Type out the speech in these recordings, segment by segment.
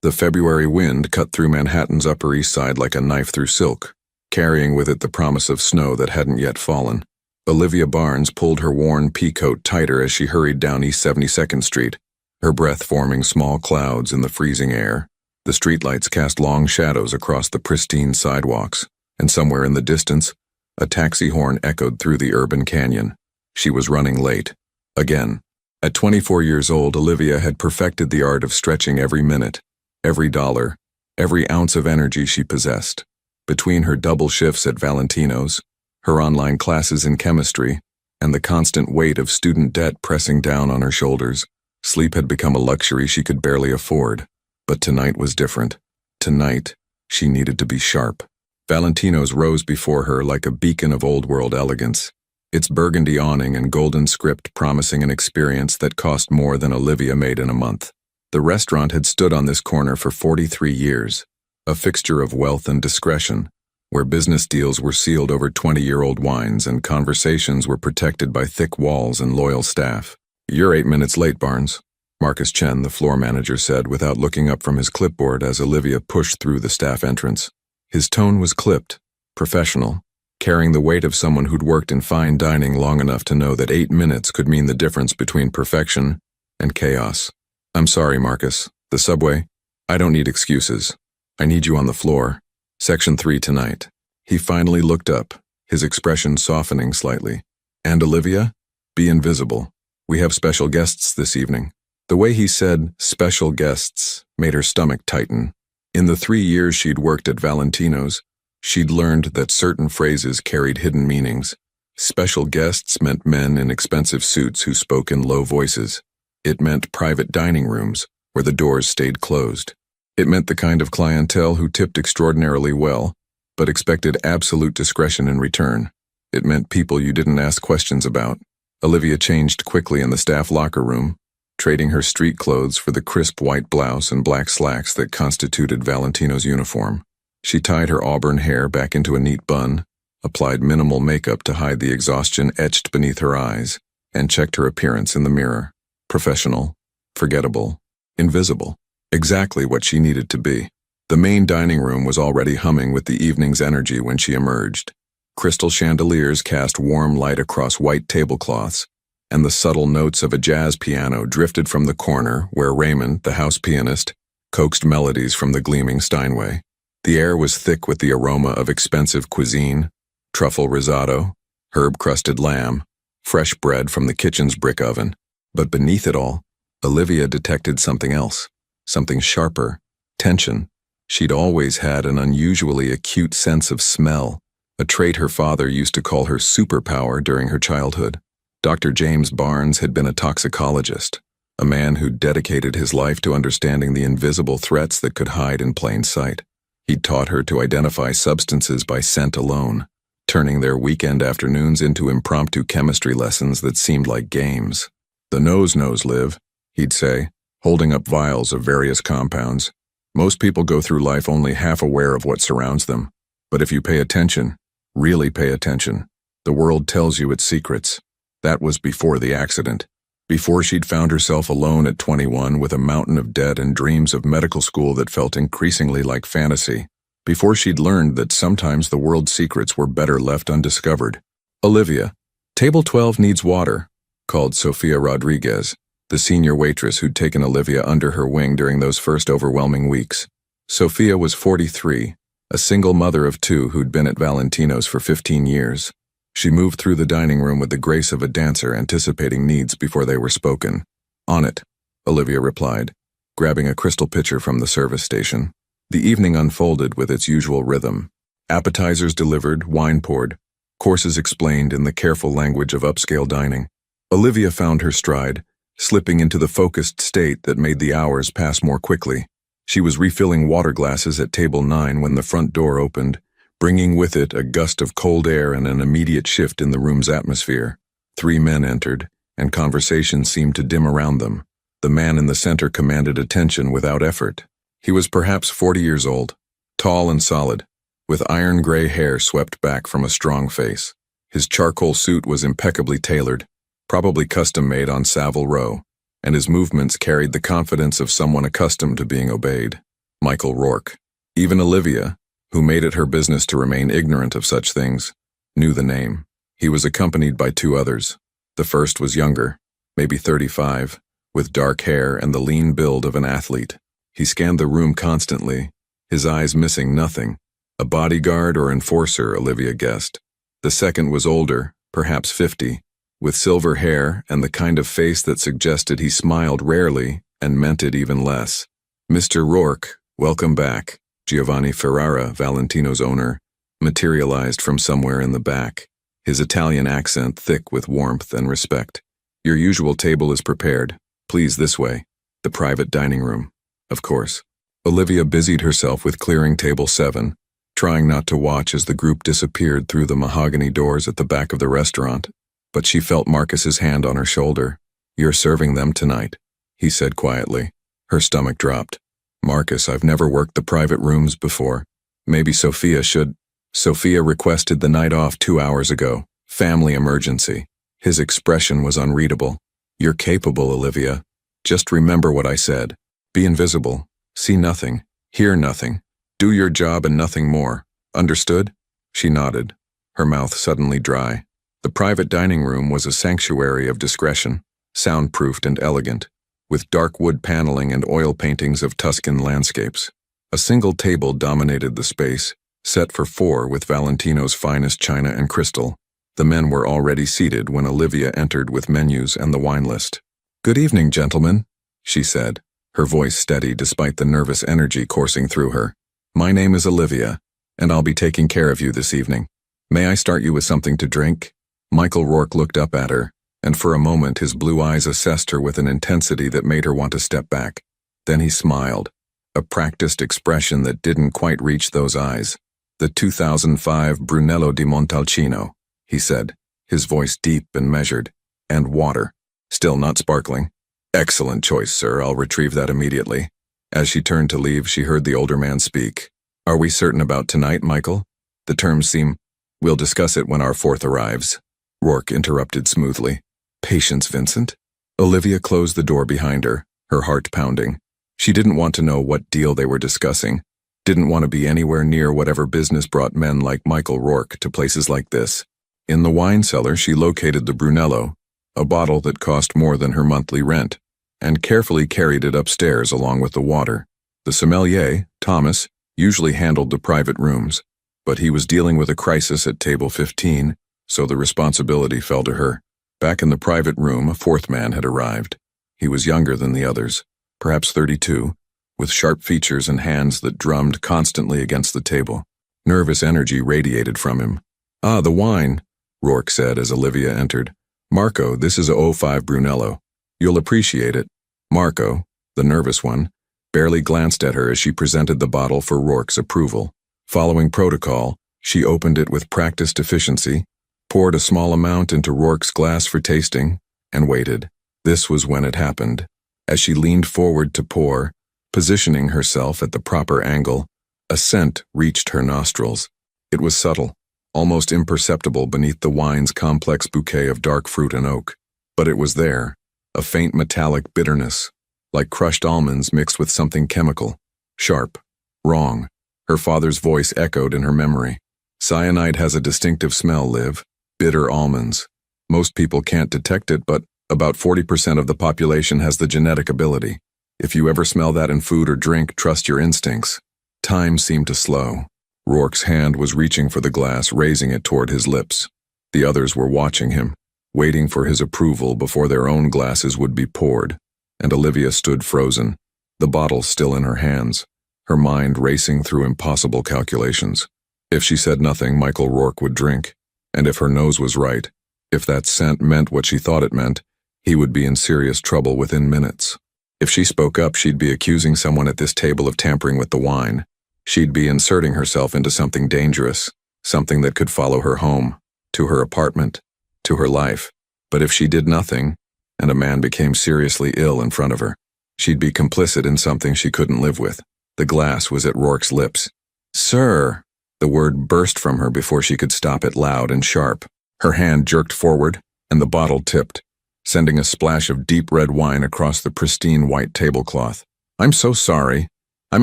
The February wind cut through Manhattan's Upper East Side like a knife through silk, carrying with it the promise of snow that hadn't yet fallen. Olivia Barnes pulled her worn pea coat tighter as she hurried down East 72nd Street, her breath forming small clouds in the freezing air. The streetlights cast long shadows across the pristine sidewalks, and somewhere in the distance, a taxi horn echoed through the urban canyon. She was running late. Again. At 24 years old, Olivia had perfected the art of stretching every minute, every dollar, every ounce of energy she possessed. Between her double shifts at Valentino's, her online classes in chemistry, and the constant weight of student debt pressing down on her shoulders, sleep had become a luxury she could barely afford. But tonight was different. Tonight, she needed to be sharp. Valentino's rose before her like a beacon of old-world elegance, its burgundy awning and golden script promising an experience that cost more than Olivia made in a month. The restaurant had stood on this corner for 43 years, a fixture of wealth and discretion, where business deals were sealed over 20-year-old wines and conversations were protected by thick walls and loyal staff. "You're 8 minutes late, Barnes," Marcus Chen, the floor manager, said without looking up from his clipboard as Olivia pushed through the staff entrance. His tone was clipped, professional, carrying the weight of someone who'd worked in fine dining long enough to know that 8 minutes could mean the difference between perfection and chaos. "I'm sorry, Marcus. The subway? I don't need excuses. I need you on the floor. Section 3 tonight." He finally looked up, his expression softening slightly. "And Olivia? Be invisible. We have special guests this evening." The way he said "special guests" made her stomach tighten. In the 3 years she'd worked at Valentino's, she'd learned that certain phrases carried hidden meanings. Special guests meant men in expensive suits who spoke in low voices. It meant private dining rooms, where the doors stayed closed. It meant the kind of clientele who tipped extraordinarily well, but expected absolute discretion in return. It meant people you didn't ask questions about. Olivia changed quickly in the staff locker room, trading her street clothes for the crisp white blouse and black slacks that constituted Valentino's uniform. She tied her auburn hair back into a neat bun, applied minimal makeup to hide the exhaustion etched beneath her eyes, and checked her appearance in the mirror. Professional, forgettable, invisible. Exactly what she needed to be. The main dining room was already humming with the evening's energy when she emerged. Crystal chandeliers cast warm light across white tablecloths, and the subtle notes of a jazz piano drifted from the corner where Raymond, the house pianist, coaxed melodies from the gleaming Steinway. The air was thick with the aroma of expensive cuisine, truffle risotto, herb-crusted lamb, fresh bread from the kitchen's brick oven. But beneath it all, Olivia detected something else, something sharper, tension. She'd always had an unusually acute sense of smell, a trait her father used to call her superpower during her childhood. Dr. James Barnes had been a toxicologist, a man who'd dedicated his life to understanding the invisible threats that could hide in plain sight. He'd taught her to identify substances by scent alone, turning their weekend afternoons into impromptu chemistry lessons that seemed like games. "The nose knows, Liv," he'd say, holding up vials of various compounds. "Most people go through life only half aware of what surrounds them. But if you pay attention, really pay attention, the world tells you its secrets." That was before the accident. Before she'd found herself alone at 21 with a mountain of debt and dreams of medical school that felt increasingly like fantasy. Before she'd learned that sometimes the world's secrets were better left undiscovered. "Olivia, table 12 needs water," called Sofia Rodriguez, the senior waitress who'd taken Olivia under her wing during those first overwhelming weeks. Sofia was 43, a single mother of 2 who'd been at Valentino's for 15 years. She moved through the dining room with the grace of a dancer anticipating needs before they were spoken. "On it," Olivia replied, grabbing a crystal pitcher from the service station. The evening unfolded with its usual rhythm. Appetizers delivered, wine poured, courses explained in the careful language of upscale dining. Olivia found her stride, slipping into the focused state that made the hours pass more quickly. She was refilling water glasses at table 9 when the front door opened, bringing with it a gust of cold air and an immediate shift in the room's atmosphere. 3 men entered, and conversation seemed to dim around them. The man in the center commanded attention without effort. He was perhaps 40 years old, tall and solid, with iron gray hair swept back from a strong face. His charcoal suit was impeccably tailored, probably custom-made on Savile Row, and his movements carried the confidence of someone accustomed to being obeyed. Michael Rourke. Even Olivia, who made it her business to remain ignorant of such things, knew the name. He was accompanied by two others. The first was younger, maybe 35, with dark hair and the lean build of an athlete. He scanned the room constantly, his eyes missing nothing. A bodyguard or enforcer, Olivia guessed. The second was older, perhaps 50, with silver hair and the kind of face that suggested he smiled rarely and meant it even less. Mr. Rourke, welcome back. Giovanni Ferrara, Valentino's owner, materialized from somewhere in the back, his Italian accent thick with warmth and respect. Your usual table is prepared. Please this way. The private dining room, of course. Olivia busied herself with clearing table 7, trying not to watch as the group disappeared through the mahogany doors at the back of the restaurant, but she felt Marcus's hand on her shoulder. You're serving them tonight, he said quietly. Her stomach dropped. Marcus, I've never worked the private rooms before. Maybe Sophia should. Sophia requested the night off 2 hours ago. Family emergency. His expression was unreadable. You're capable, Olivia. Just remember what I said. Be invisible. See nothing. Hear nothing. Do your job and nothing more. Understood? She nodded, her mouth suddenly dry. The private dining room was a sanctuary of discretion, soundproofed and elegant, with dark wood paneling and oil paintings of Tuscan landscapes. A single table dominated the space, set for 4 with Valentino's finest china and crystal. The men were already seated when Olivia entered with menus and the wine list. Good evening, gentlemen, she said, her voice steady despite the nervous energy coursing through her. My name is Olivia, and I'll be taking care of you this evening. May I start you with something to drink? Michael Rourke looked up at her, and for a moment his blue eyes assessed her with an intensity that made her want to step back. Then he smiled, a practiced expression that didn't quite reach those eyes. The 2005 Brunello di Montalcino, he said, his voice deep and measured. And water. Still not sparkling. Excellent choice, sir. I'll retrieve that immediately. As she turned to leave, she heard the older man speak. Are we certain about tonight, Michael? The terms seem... We'll discuss it when our fourth arrives. Rourke interrupted smoothly. Patience, Vincent. Olivia closed the door behind her, her heart pounding. She didn't want to know what deal they were discussing. Didn't want to be anywhere near whatever business brought men like Michael Rourke to places like this. In the wine cellar, she located the Brunello, a bottle that cost more than her monthly rent, and carefully carried it upstairs along with the water. The sommelier, Thomas, usually handled the private rooms, but he was dealing with a crisis at table 15, so the responsibility fell to her. Back in the private room, a fourth man had arrived. He was younger than the others, perhaps 32, with sharp features and hands that drummed constantly against the table. Nervous energy radiated from him. Ah, the wine, Rourke said as Olivia entered. Marco, this is a 05 Brunello. You'll appreciate it. Marco, the nervous one, barely glanced at her as she presented the bottle for Rourke's approval. Following protocol, she opened it with practiced efficiency, poured a small amount into Rourke's glass for tasting, and waited. This was when it happened. As she leaned forward to pour, positioning herself at the proper angle, a scent reached her nostrils. It was subtle, almost imperceptible beneath the wine's complex bouquet of dark fruit and oak. But it was there, a faint metallic bitterness, like crushed almonds mixed with something chemical. Sharp. Wrong. Her father's voice echoed in her memory. Cyanide has a distinctive smell, Liv. Bitter almonds. Most people can't detect it, but about 40% of the population has the genetic ability. If you ever smell that in food or drink, trust your instincts. Time seemed to slow. Rourke's hand was reaching for the glass, raising it toward his lips. The others were watching him, waiting for his approval before their own glasses would be poured, and Olivia stood frozen, the bottle still in her hands, her mind racing through impossible calculations. If she said nothing, Michael Rourke would drink, and if her nose was right, if that scent meant what she thought it meant, he would be in serious trouble within minutes. If she spoke up, she'd be accusing someone at this table of tampering with the wine. She'd be inserting herself into something dangerous, something that could follow her home, to her apartment, to her life. But if she did nothing, and a man became seriously ill in front of her, she'd be complicit in something she couldn't live with. The glass was at Rourke's lips. Sir! The word burst from her before she could stop it, loud and sharp. Her hand jerked forward, and the bottle tipped, sending a splash of deep red wine across the pristine white tablecloth. I'm so sorry. I'm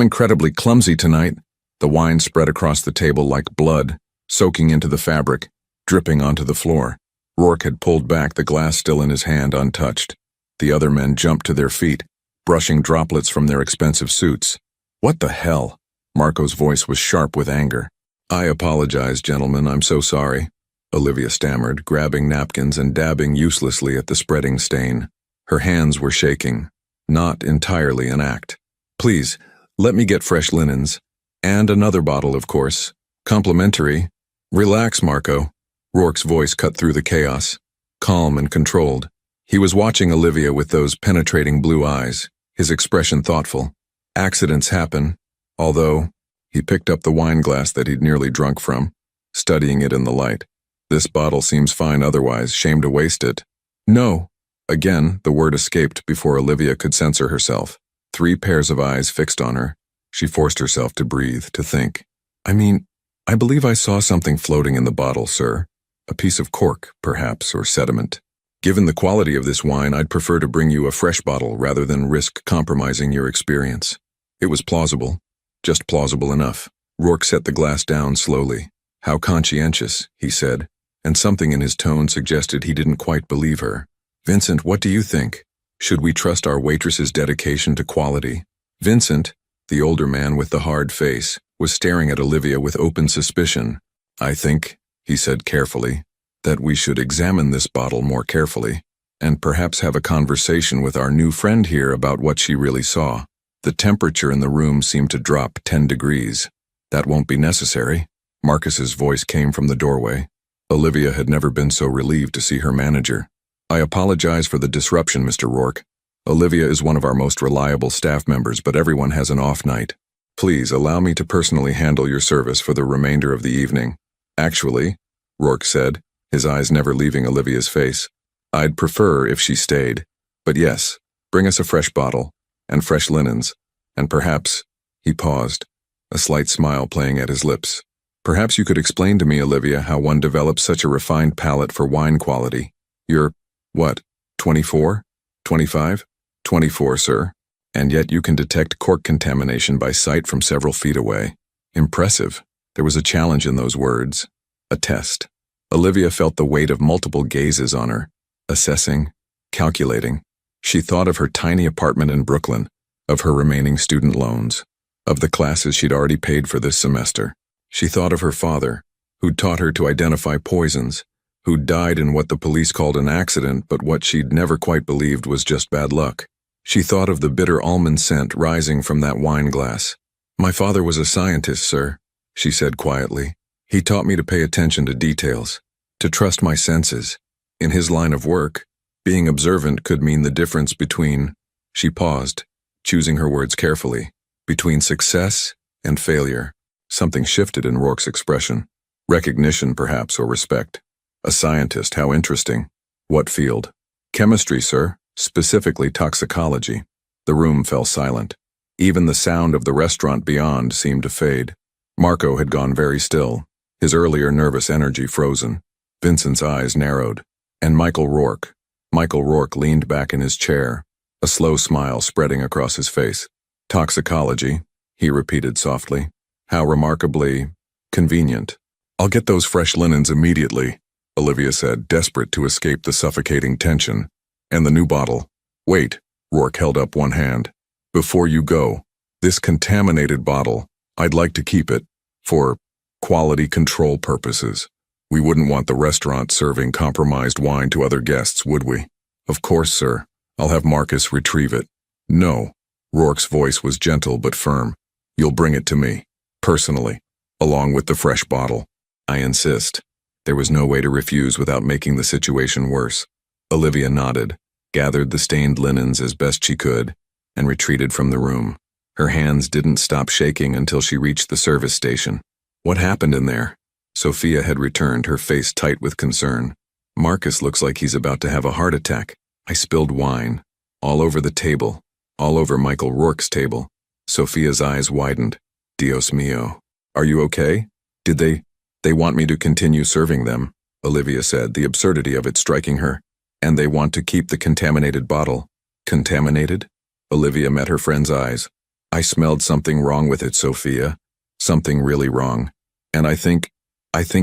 incredibly clumsy tonight. The wine spread across the table like blood, soaking into the fabric, dripping onto the floor. Rourke had pulled back, the glass still in his hand, untouched. The other men jumped to their feet, brushing droplets from their expensive suits. What the hell? Marco's voice was sharp with anger. I apologize, gentlemen, I'm so sorry, Olivia stammered, grabbing napkins and dabbing uselessly at the spreading stain. Her hands were shaking. Not entirely an act. Please, let me get fresh linens. And another bottle, of course. Complimentary. Relax, Marco. Rourke's voice cut through the chaos. Calm and controlled. He was watching Olivia with those penetrating blue eyes, his expression thoughtful. Accidents happen, although he picked up the wine glass that he'd nearly drunk from, studying it in the light. This bottle seems fine otherwise, shame to waste it. No. Again, the word escaped before Olivia could censor herself. 3 pairs of eyes fixed on her. She forced herself to breathe, to think. I believe I saw something floating in the bottle, sir. A piece of cork, perhaps, or sediment. Given the quality of this wine, I'd prefer to bring you a fresh bottle rather than risk compromising your experience. It was plausible. Just plausible enough. Rourke set the glass down slowly. How conscientious, he said, and something in his tone suggested he didn't quite believe her. Vincent, what do you think? Should we trust our waitress's dedication to quality? Vincent, the older man with the hard face, was staring at Olivia with open suspicion. I think, he said carefully, that we should examine this bottle more carefully, and perhaps have a conversation with our new friend here about what she really saw. The temperature in the room seemed to drop 10 degrees. That won't be necessary. Marcus's voice came from the doorway. Olivia had never been so relieved to see her manager. I apologize for the disruption, Mr. Rourke. Olivia is one of our most reliable staff members, but everyone has an off night. Please allow me to personally handle your service for the remainder of the evening. Actually, Rourke said, his eyes never leaving Olivia's face, I'd prefer if she stayed. But yes, bring us a fresh bottle, and fresh linens, and perhaps, he paused, a slight smile playing at his lips. Perhaps you could explain to me, Olivia, how one develops such a refined palate for wine quality. You're, what, 24? 25? 24, sir. And yet you can detect cork contamination by sight from several feet away. Impressive. There was a challenge in those words. A test. Olivia felt the weight of multiple gazes on her, assessing, calculating. She thought of her tiny apartment in Brooklyn, of her remaining student loans, of the classes she'd already paid for this semester. She thought of her father, who'd taught her to identify poisons, who'd died in what the police called an accident, but what she'd never quite believed was just bad luck. She thought of the bitter almond scent rising from that wine glass. My father was a scientist, sir, she said quietly. He taught me to pay attention to details, to trust my senses. In his line of work, being observant could mean the difference between, she paused, choosing her words carefully, between success and failure. Something shifted in Rourke's expression. Recognition, perhaps, or respect. A scientist, how interesting. What field? Chemistry, sir, specifically toxicology. The room fell silent. Even the sound of the restaurant beyond seemed to fade. Marco had gone very still, his earlier nervous energy frozen. Vincent's eyes narrowed. And Michael Rourke leaned back in his chair, a slow smile spreading across his face. Toxicology, he repeated softly. How remarkably convenient. I'll get those fresh linens immediately, Olivia said, desperate to escape the suffocating tension. And the new bottle. Wait, Rourke held up one hand. Before you go, this contaminated bottle, I'd like to keep it, for quality control purposes. We wouldn't want the restaurant serving compromised wine to other guests, would we? Of course, sir. I'll have Marcus retrieve it. No. Rourke's voice was gentle but firm. You'll bring it to me, personally, along with the fresh bottle. I insist. There was no way to refuse without making the situation worse. Olivia nodded, gathered the stained linens as best she could, and retreated from the room. Her hands didn't stop shaking until she reached the service station. What happened in there? Sophia had returned, her face tight with concern. Marcus looks like he's about to have a heart attack. I spilled wine. All over the table. All over Michael Rourke's table. Sophia's eyes widened. Dios mío. Are you okay? Did they want me to continue serving them, Olivia said, the absurdity of it striking her. And they want to keep the contaminated bottle. Contaminated? Olivia met her friend's eyes. I smelled something wrong with it, Sophia. Something really wrong. And I think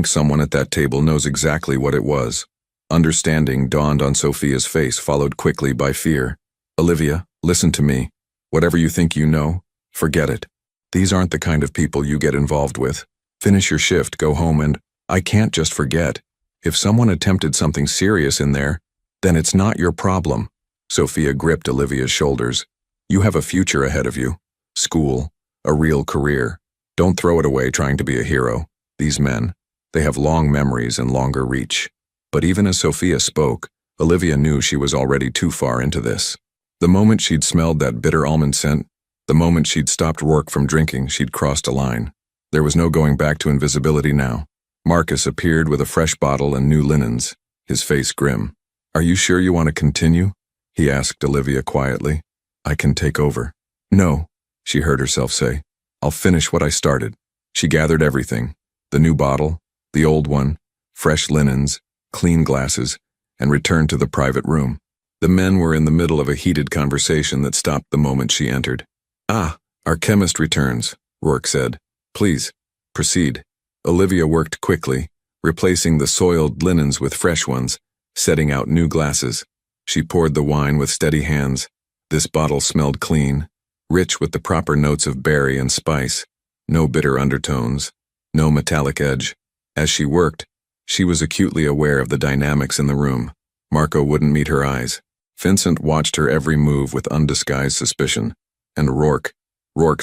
someone at that table knows exactly what it was. Understanding dawned on Sophia's face, followed quickly by fear. Olivia, listen to me. Whatever you think you know, forget it. These aren't the kind of people you get involved with. Finish your shift, go home, and I can't just forget. If someone attempted something serious in there, then it's not your problem. Sophia gripped Olivia's shoulders. You have a future ahead of you. School, a real career. Don't throw it away trying to be a hero. These men, they have long memories and longer reach. But even as Sophia spoke, Olivia knew she was already too far into this. The moment she'd smelled that bitter almond scent, the moment she'd stopped Rourke from drinking, she'd crossed a line. There was no going back to invisibility now. Marcus appeared with a fresh bottle and new linens, his face grim. Are you sure you want to continue? He asked Olivia quietly. I can take over. No, she heard herself say. I'll finish what I started. She gathered everything. The new bottle, the old one, fresh linens, clean glasses, and returned to the private room. The men were in the middle of a heated conversation that stopped the moment she entered. Ah, our chemist returns, Rourke said. Please, proceed. Olivia worked quickly, replacing the soiled linens with fresh ones, setting out new glasses. She poured the wine with steady hands. This bottle smelled clean, rich with the proper notes of berry and spice. No bitter undertones, no metallic edge. As she worked, she was acutely aware of the dynamics in the room. Marco wouldn't meet her eyes. Vincent watched her every move with undisguised suspicion. And Rourke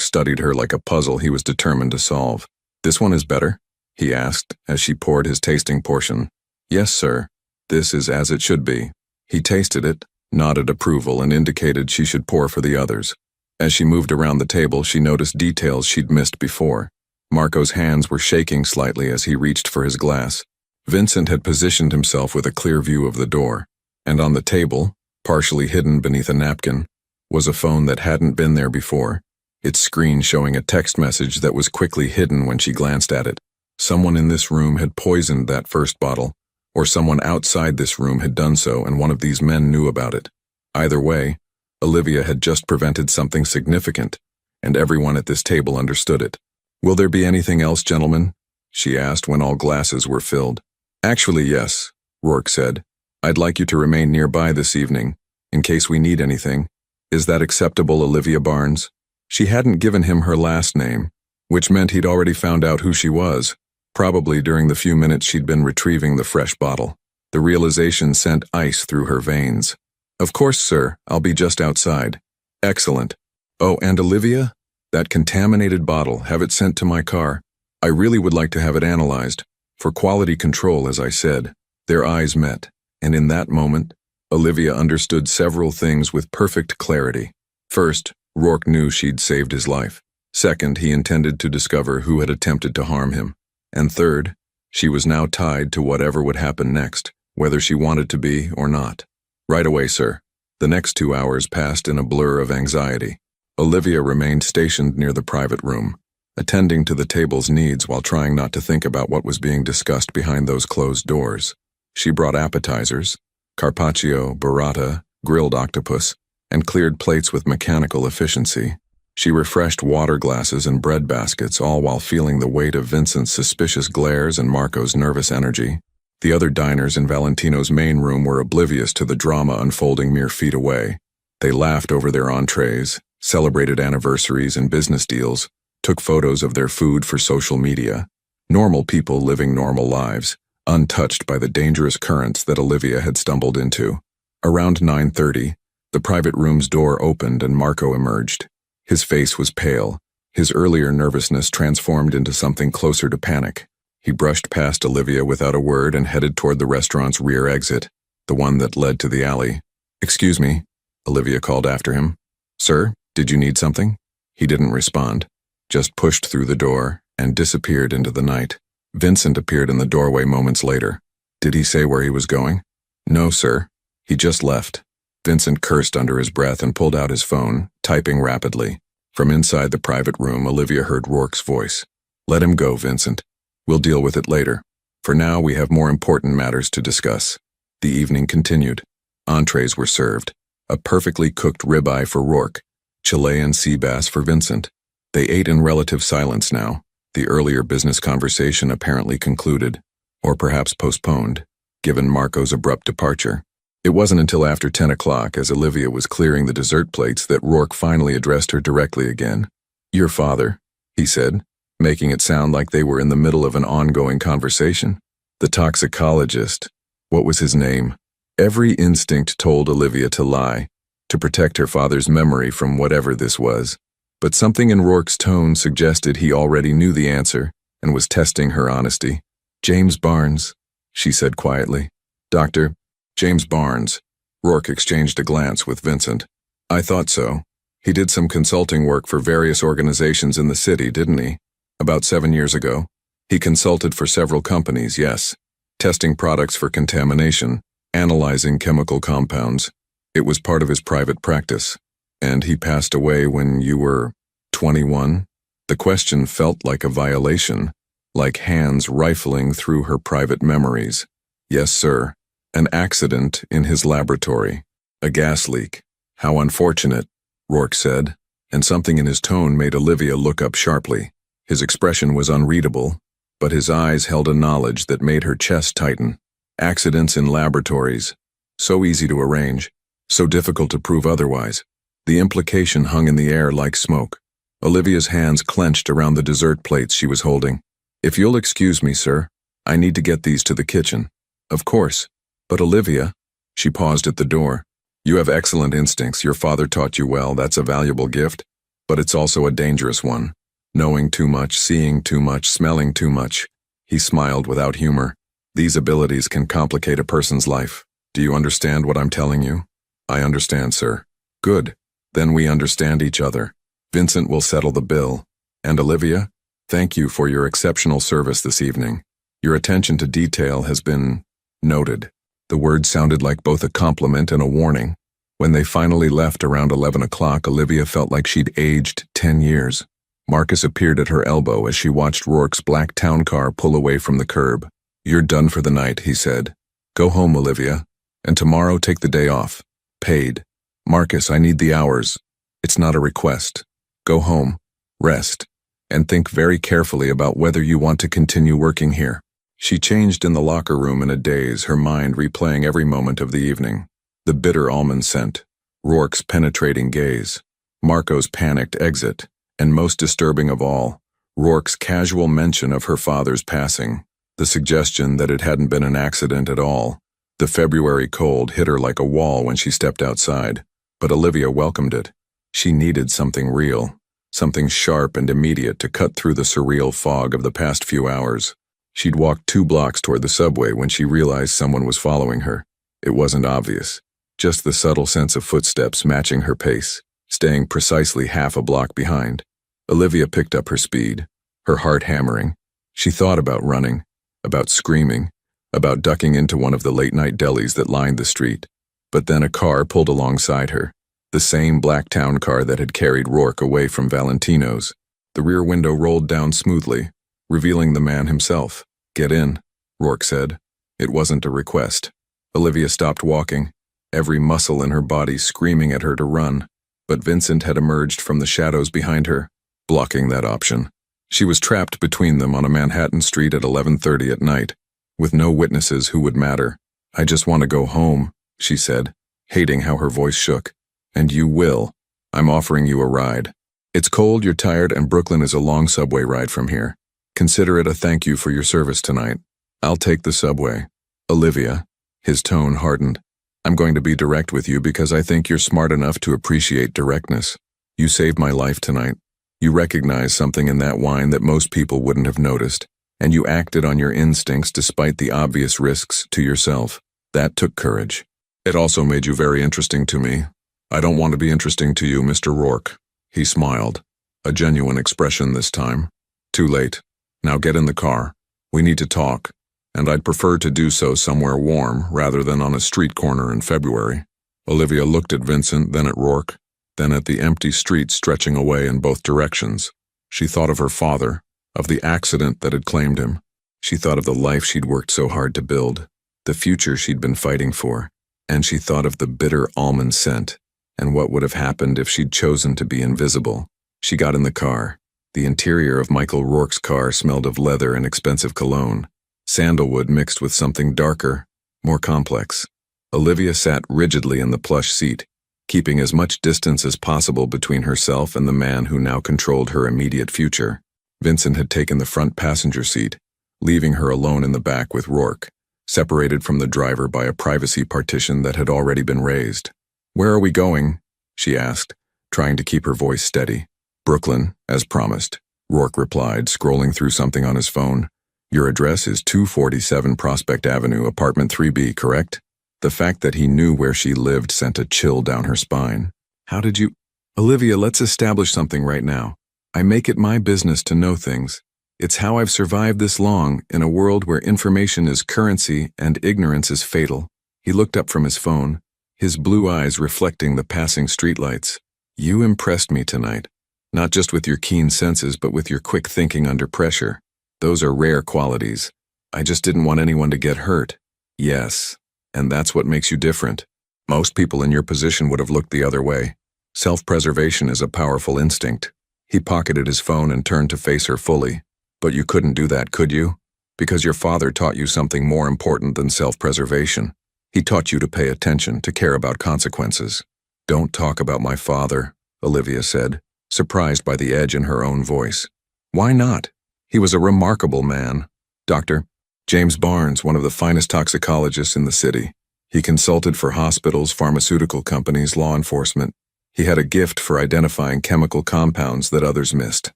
studied her like a puzzle he was determined to solve. This one is better? He asked as she poured his tasting portion. Yes, sir. This is as it should be. He tasted it, nodded approval, and indicated she should pour for the others. As she moved around the table, she noticed details she'd missed before. Marco's hands were shaking slightly as he reached for his glass. Vincent had positioned himself with a clear view of the door, and on the table, partially hidden beneath a napkin, was a phone that hadn't been there before, its screen showing a text message that was quickly hidden when she glanced at it. Someone in this room had poisoned that first bottle, or someone outside this room had done so and one of these men knew about it. Either way, Olivia had just prevented something significant, and everyone at this table understood it. Will there be anything else, gentlemen? She asked when all glasses were filled. Actually, yes, Rourke said. I'd like you to remain nearby this evening, in case we need anything. Is that acceptable, Olivia Barnes? She hadn't given him her last name, which meant he'd already found out who she was, probably during the few minutes she'd been retrieving the fresh bottle. The realization sent ice through her veins. Of course, sir, I'll be just outside. Excellent. Oh, and Olivia? That contaminated bottle, have it sent to my car. I really would like to have it analyzed. For quality control, as I said. Their eyes met, and in that moment, Olivia understood several things with perfect clarity. First, Rourke knew she'd saved his life. Second, he intended to discover who had attempted to harm him. And third, she was now tied to whatever would happen next, whether she wanted to be or not. Right away, sir. The next 2 hours passed in a blur of anxiety. Olivia remained stationed near the private room, attending to the table's needs while trying not to think about what was being discussed behind those closed doors. She brought appetizers, carpaccio, burrata, grilled octopus, and cleared plates with mechanical efficiency. She refreshed water glasses and bread baskets, all while feeling the weight of Vincent's suspicious glares and Marco's nervous energy. The other diners in Valentino's main room were oblivious to the drama unfolding mere feet away. They laughed over their entrees, celebrated anniversaries and business deals, took photos of their food for social media. Normal people living normal lives, untouched by the dangerous currents that Olivia had stumbled into. Around 9:30, the private room's door opened and Marco emerged. His face was pale, his earlier nervousness transformed into something closer to panic. He brushed past Olivia without a word and headed toward the restaurant's rear exit, the one that led to the alley. Excuse me, Olivia called after him. Sir, did you need something? He didn't respond, just pushed through the door and disappeared into the night. Vincent appeared in the doorway moments later. Did he say where he was going? No, sir. He just left. Vincent cursed under his breath and pulled out his phone, typing rapidly. From inside the private room, Olivia heard Rourke's voice. Let him go, Vincent. We'll deal with it later. For now, we have more important matters to discuss. The evening continued. Entrees were served. A perfectly cooked ribeye for Rourke, Chilean sea bass for Vincent. They ate in relative silence now, the earlier business conversation apparently concluded, or perhaps postponed, given Marco's abrupt departure. It wasn't until after 10 o'clock, as Olivia was clearing the dessert plates, that Rourke finally addressed her directly again. "Your father," he said, making it sound like they were in the middle of an ongoing conversation. The toxicologist. What was his name? Every instinct told Olivia to lie, to protect her father's memory from whatever this was. But something in Rourke's tone suggested he already knew the answer and was testing her honesty. "James Barnes," she said quietly. "Dr. James Barnes." Rourke exchanged a glance with Vincent. "I thought so. He did some consulting work for various organizations in the city, didn't he? About 7 years ago. He consulted for several companies, yes. Testing products for contamination, analyzing chemical compounds. It was part of his private practice. And he passed away when you were 21? The question felt like a violation, like hands rifling through her private memories. "Yes, sir. An accident in his laboratory. A gas leak. How unfortunate," Rourke said, and something in his tone made Olivia look up sharply. His expression was unreadable, but his eyes held a knowledge that made her chest tighten. Accidents in laboratories. So easy to arrange, so difficult to prove otherwise. The implication hung in the air like smoke. Olivia's hands clenched around the dessert plates she was holding. "If you'll excuse me, sir, I need to get these to the kitchen." "Of course. But Olivia," she paused at the door. "You have excellent instincts. Your father taught you well. That's a valuable gift. But it's also a dangerous one. Knowing too much, seeing too much, smelling too much." He smiled without humor. "These abilities can complicate a person's life. Do you understand what I'm telling you?" "I understand, sir." "Good. Then we understand each other. Vincent will settle the bill. And Olivia, thank you for your exceptional service this evening. Your attention to detail has been noted." The words sounded like both a compliment and a warning. When they finally left around 11 o'clock, Olivia felt like she'd aged 10 years. Marcus appeared at her elbow as she watched Rourke's black town car pull away from the curb. "You're done for the night," he said. "Go home, Olivia. And tomorrow take the day off. Paid. Marcus, I need the hours. It's not a request. Go home, rest, and think very carefully about whether you want to continue working here." She changed in the locker room in a daze, her mind replaying every moment of the evening. The bitter almond scent, Rourke's penetrating gaze, Marco's panicked exit, and most disturbing of all, Rourke's casual mention of her father's passing, the suggestion that it hadn't been an accident at all. The February cold hit her like a wall when she stepped outside, but Olivia welcomed it. She needed something real, something sharp and immediate to cut through the surreal fog of the past few hours. She'd walked 2 blocks toward the subway when she realized someone was following her. It wasn't obvious, just the subtle sense of footsteps matching her pace, staying precisely half a block behind. Olivia picked up her speed, her heart hammering. She thought about running, about screaming, about ducking into one of the late-night delis that lined the street. But then a car pulled alongside her, the same black town car that had carried Rourke away from Valentino's. The rear window rolled down smoothly, revealing the man himself. "Get in," Rourke said. It wasn't a request. Olivia stopped walking, every muscle in her body screaming at her to run. But Vincent had emerged from the shadows behind her, blocking that option. She was trapped between them on a Manhattan street at 11:30 at night, with no witnesses who would matter. "I just want to go home," she said, hating how her voice shook. "And you will. I'm offering you a ride. It's cold, you're tired, and Brooklyn is a long subway ride from here. Consider it a thank you for your service tonight. I'll take the subway." "Olivia," his tone hardened, "I'm going to be direct with you because I think you're smart enough to appreciate directness. You saved my life tonight. You recognized something in that wine that most people wouldn't have noticed, and you acted on your instincts despite the obvious risks to yourself. That took courage. It also made you very interesting to me. I don't want to be interesting to you, Mr. Rourke." He smiled, a genuine expression this time. "Too late. Now get in the car. We need to talk, and I'd prefer to do so somewhere warm rather than on a street corner in February." Olivia looked at Vincent, then at Rourke, then at the empty street stretching away in both directions. She thought of her father, of the accident that had claimed him. She thought of the life she'd worked so hard to build, the future she'd been fighting for, and she thought of the bitter almond scent, And what would have happened if she'd chosen to be invisible? She got in the car. The interior of Michael Rourke's car smelled of leather and expensive cologne, sandalwood mixed with something darker, more complex. Olivia sat rigidly in the plush seat, keeping as much distance as possible between herself and the man who now controlled her immediate future. Vincent had taken the front passenger seat, leaving her alone in the back with Rourke, separated from the driver by a privacy partition that had already been raised. "Where are we going?" she asked, trying to keep her voice steady. "Brooklyn, as promised," Rourke replied, scrolling through something on his phone. "Your address is 247 Prospect Avenue, apartment 3B, correct?" The fact that he knew where she lived sent a chill down her spine. "How did you—" "Olivia, let's establish something right now. I make it my business to know things. It's how I've survived this long in a world where information is currency and ignorance is fatal." He looked up from his phone, his blue eyes reflecting the passing streetlights. "You impressed me tonight. Not just with your keen senses, but with your quick thinking under pressure. Those are rare qualities. I just didn't want anyone to get hurt." "Yes. And that's what makes you different. Most people in your position would have looked the other way. Self-preservation is a powerful instinct." He pocketed his phone and turned to face her fully. "But you couldn't do that, could you? Because your father taught you something more important than self-preservation. He taught you to pay attention, to care about consequences." "Don't talk about my father," Olivia said, surprised by the edge in her own voice. "Why not? He was a remarkable man. Dr. James Barnes, one of the finest toxicologists in the city. He consulted for hospitals, pharmaceutical companies, law enforcement. He had a gift for identifying chemical compounds that others missed."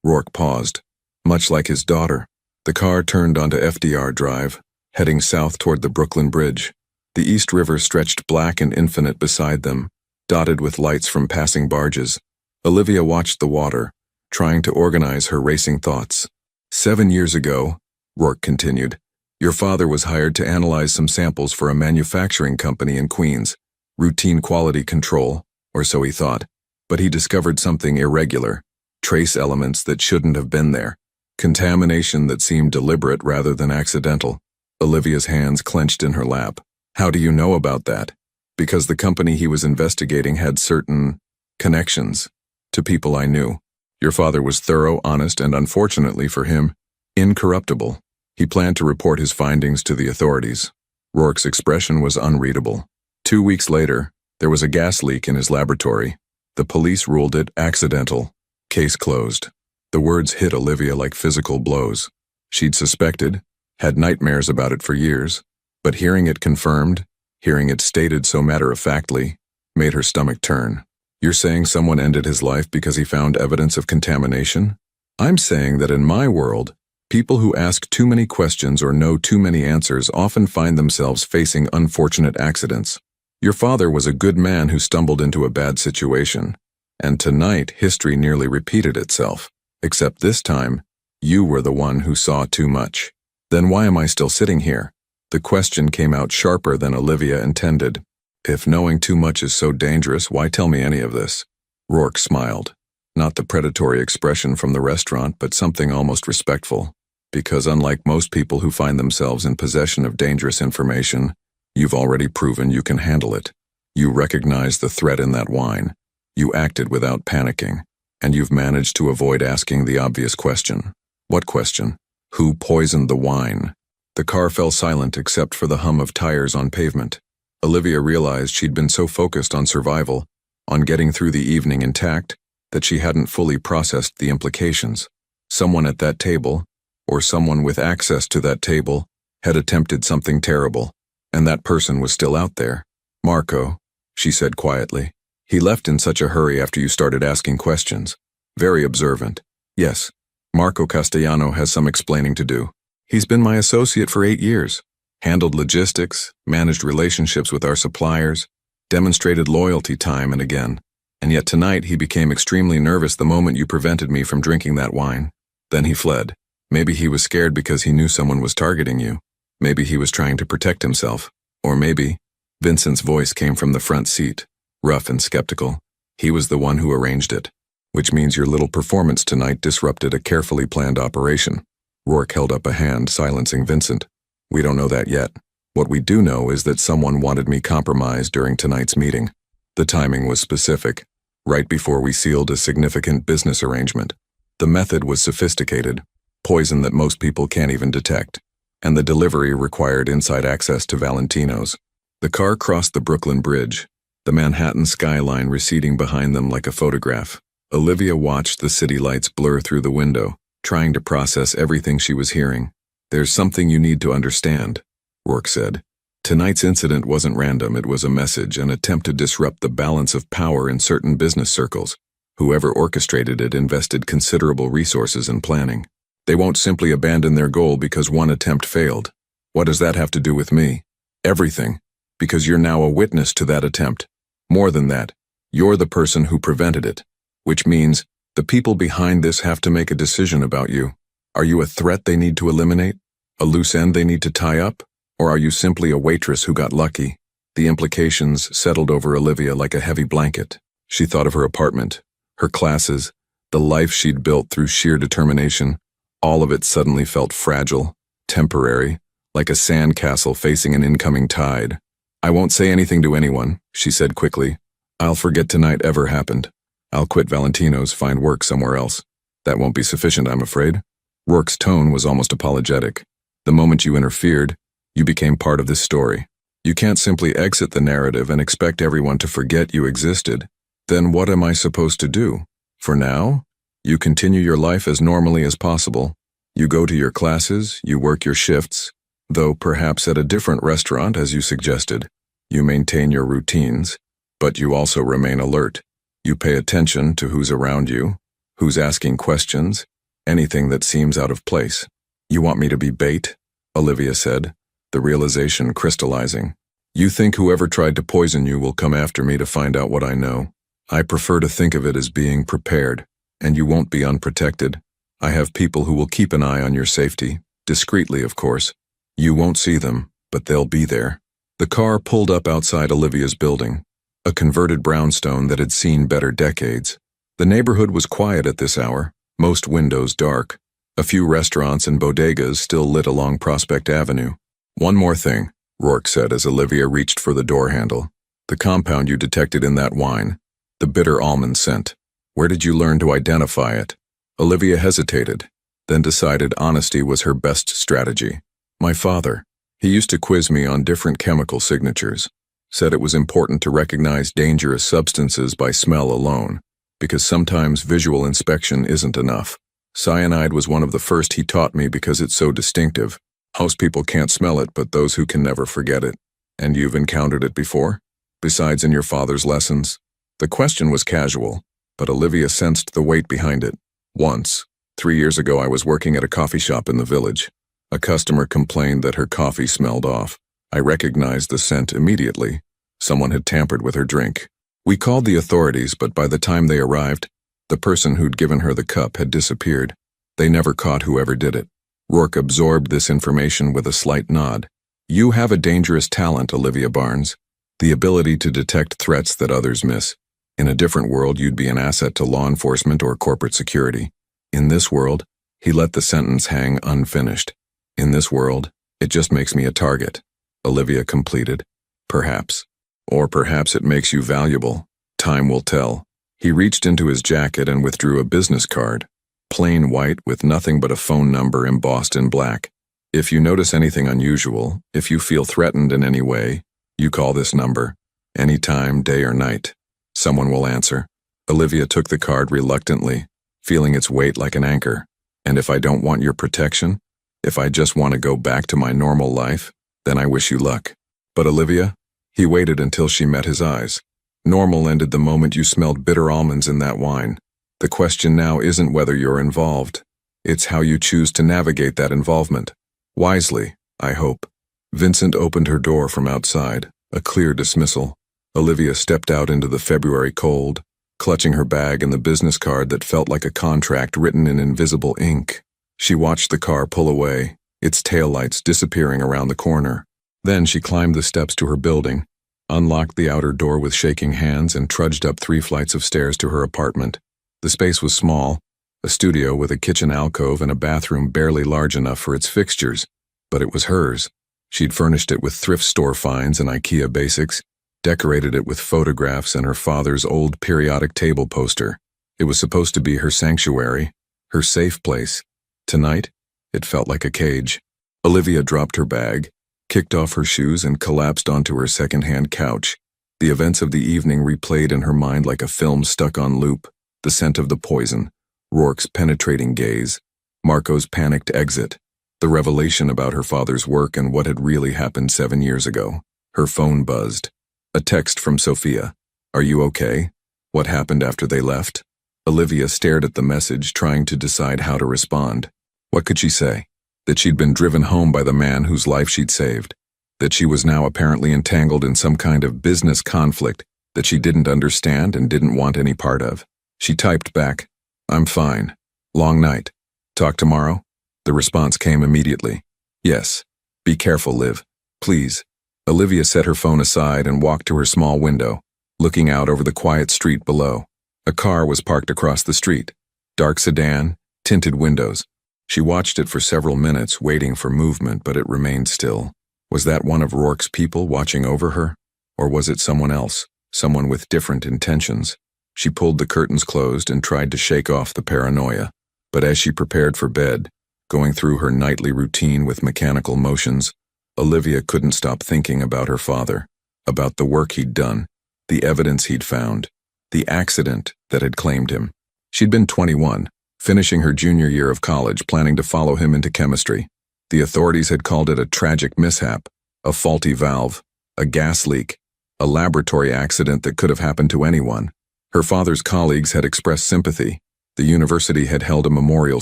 Rourke paused. "Much like his daughter." The car turned onto FDR Drive, heading south toward the Brooklyn Bridge. The East River stretched black and infinite beside them, dotted with lights from passing barges. Olivia watched the water, trying to organize her racing thoughts. "7 years ago," Rourke continued, "your father was hired to analyze some samples for a manufacturing company in Queens. Routine quality control, or so he thought. But he discovered something irregular, trace elements that shouldn't have been there, contamination that seemed deliberate rather than accidental." Olivia's hands clenched in her lap. "How do you know about that?" "Because the company he was investigating had certain connections to people I knew. Your father was thorough, honest, and unfortunately for him, incorruptible. He planned to report his findings to the authorities." Rourke's expression was unreadable. 2 weeks later, there was a gas leak in his laboratory. The police ruled it accidental. Case closed. The words hit Olivia like physical blows. She'd suspected, had nightmares about it for years, but hearing it confirmed, hearing it stated so matter-of-factly, made her stomach turn. "You're saying someone ended his life because he found evidence of contamination?" "I'm saying that in my world, people who ask too many questions or know too many answers often find themselves facing unfortunate accidents. Your father was a good man who stumbled into a bad situation, and tonight history nearly repeated itself, except this time, you were the one who saw too much." "Then why am I still sitting here?" The question came out sharper than Olivia intended. "If knowing too much is so dangerous, why tell me any of this?" Rourke smiled. Not the predatory expression from the restaurant, but something almost respectful. "Because unlike most people who find themselves in possession of dangerous information, you've already proven you can handle it. You recognized the threat in that wine. You acted without panicking. And you've managed to avoid asking the obvious question." "What question?" "Who poisoned the wine?" The car fell silent except for the hum of tires on pavement. Olivia realized she'd been so focused on survival, on getting through the evening intact, that she hadn't fully processed the implications. Someone at that table, or someone with access to that table, had attempted something terrible, and that person was still out there. "Marco," she said quietly. "He left in such a hurry after you started asking questions. Very observant. Yes, Marco Castellano has some explaining to do. He's been my associate for 8 years. Handled logistics, managed relationships with our suppliers, demonstrated loyalty time and again. And yet tonight he became extremely nervous the moment you prevented me from drinking that wine. Then he fled. Maybe he was scared because he knew someone was targeting you. Maybe he was trying to protect himself. Or maybe—" Vincent's voice came from the front seat, rough and skeptical. "He was the one who arranged it. Which means your little performance tonight disrupted a carefully planned operation." Rourke held up a hand, silencing Vincent. "We don't know that yet. What we do know is that someone wanted me compromised during tonight's meeting." The timing was specific, right before we sealed a significant business arrangement. The method was sophisticated, poison that most people can't even detect, and the delivery required inside access to Valentino's. The car crossed the Brooklyn Bridge, the Manhattan skyline receding behind them like a photograph. Olivia watched the city lights blur through the window, trying to process everything she was hearing. "There's something you need to understand," Rourke said. "Tonight's incident wasn't random, it was a message, an attempt to disrupt the balance of power in certain business circles. Whoever orchestrated it invested considerable resources and planning. They won't simply abandon their goal because one attempt failed. What does that have to do with me? Everything, because you're now a witness to that attempt. More than that, you're the person who prevented it. Which means, the people behind this have to make a decision about you. Are you a threat they need to eliminate? A loose end they need to tie up? Or are you simply a waitress who got lucky?" The implications settled over Olivia like a heavy blanket. She thought of her apartment, her classes, the life she'd built through sheer determination. All of it suddenly felt fragile, temporary, like a sandcastle facing an incoming tide. "I won't say anything to anyone," she said quickly. "I'll forget tonight ever happened. I'll quit Valentino's, find work somewhere else. That won't be sufficient, I'm afraid." Rourke's tone was almost apologetic. "The moment you interfered, you became part of this story. You can't simply exit the narrative and expect everyone to forget you existed. Then what am I supposed to do? For now, you continue your life as normally as possible. You go to your classes, you work your shifts, though perhaps at a different restaurant as you suggested. You maintain your routines, but you also remain alert. You pay attention to who's around you, who's asking questions, anything that seems out of place." "You want me to be bait?" Olivia said, the realization crystallizing. "You think whoever tried to poison you will come after me to find out what I know? I prefer to think of it as being prepared, and you won't be unprotected. I have people who will keep an eye on your safety, discreetly of course. You won't see them, but they'll be there." The car pulled up outside Olivia's building, a converted brownstone that had seen better decades. The neighborhood was quiet at this hour, most windows dark. A few restaurants and bodegas still lit along Prospect Avenue. "One more thing," Rourke said as Olivia reached for the door handle. "The compound you detected in that wine, the bitter almond scent. Where did you learn to identify it?" Olivia hesitated, then decided honesty was her best strategy. "My father. He used to quiz me on different chemical signatures. Said it was important to recognize dangerous substances by smell alone, because sometimes visual inspection isn't enough. Cyanide was one of the first he taught me because it's so distinctive. Most people can't smell it, but those who can never forget it. And you've encountered it before? Besides in your father's lessons?" The question was casual, but Olivia sensed the weight behind it. "Once, 3 years ago, I was working at a coffee shop in the village. A customer complained that her coffee smelled off. I recognized the scent immediately. Someone had tampered with her drink. We called the authorities, but by the time they arrived, the person who'd given her the cup had disappeared. They never caught whoever did it." Rourke absorbed this information with a slight nod. "You have a dangerous talent, Olivia Barnes. The ability to detect threats that others miss. In a different world, you'd be an asset to law enforcement or corporate security. In this world," he let the sentence hang unfinished. "In this world, it just makes me a target," Olivia completed. "Perhaps. Or perhaps it makes you valuable. Time will tell." He reached into his jacket and withdrew a business card. Plain white with nothing but a phone number embossed in black. "If you notice anything unusual, if you feel threatened in any way, you call this number. Any time, day or night. Someone will answer." Olivia took the card reluctantly, feeling its weight like an anchor. "And if I don't want your protection? If I just want to go back to my normal life? Then I wish you luck." "But Olivia?" He waited until she met his eyes. "Normal ended the moment you smelled bitter almonds in that wine. The question now isn't whether you're involved. It's how you choose to navigate that involvement. Wisely, I hope." Vincent opened her door from outside, a clear dismissal. Olivia stepped out into the February cold, clutching her bag and the business card that felt like a contract written in invisible ink. She watched the car pull away, its taillights disappearing around the corner. Then she climbed the steps to her building, unlocked the outer door with shaking hands, and trudged up 3 flights of stairs to her apartment. The space was small, a studio with a kitchen alcove and a bathroom barely large enough for its fixtures, but it was hers. She'd furnished it with thrift store finds and IKEA basics, decorated it with photographs and her father's old periodic table poster. It was supposed to be her sanctuary, her safe place. Tonight, it felt like a cage. Olivia dropped her bag, kicked off her shoes, and collapsed onto her second-hand couch. The events of the evening replayed in her mind like a film stuck on loop. The scent of the poison, Rourke's penetrating gaze, Marco's panicked exit, the revelation about her father's work and what had really happened 7 years ago. Her phone buzzed. A text from Sophia. "Are you okay? What happened after they left?" Olivia stared at the message, trying to decide how to respond. What could she say? That she'd been driven home by the man whose life she'd saved. That she was now apparently entangled in some kind of business conflict that she didn't understand and didn't want any part of. She typed back, "I'm fine. Long night. Talk tomorrow?" The response came immediately. "Yes. Be careful, Liv. Please." Olivia set her phone aside and walked to her small window, looking out over the quiet street below. A car was parked across the street. Dark sedan, tinted windows. She watched it for several minutes, waiting for movement, but it remained still. Was that one of Rourke's people watching over her? Or was it someone else, someone with different intentions? She pulled the curtains closed and tried to shake off the paranoia. But as she prepared for bed, going through her nightly routine with mechanical motions, Olivia couldn't stop thinking about her father, about the work he'd done, the evidence he'd found, the accident that had claimed him. She'd been 21, finishing her junior year of college, planning to follow him into chemistry. The authorities had called it a tragic mishap, a faulty valve, a gas leak, a laboratory accident that could have happened to anyone. Her father's colleagues had expressed sympathy. The university had held a memorial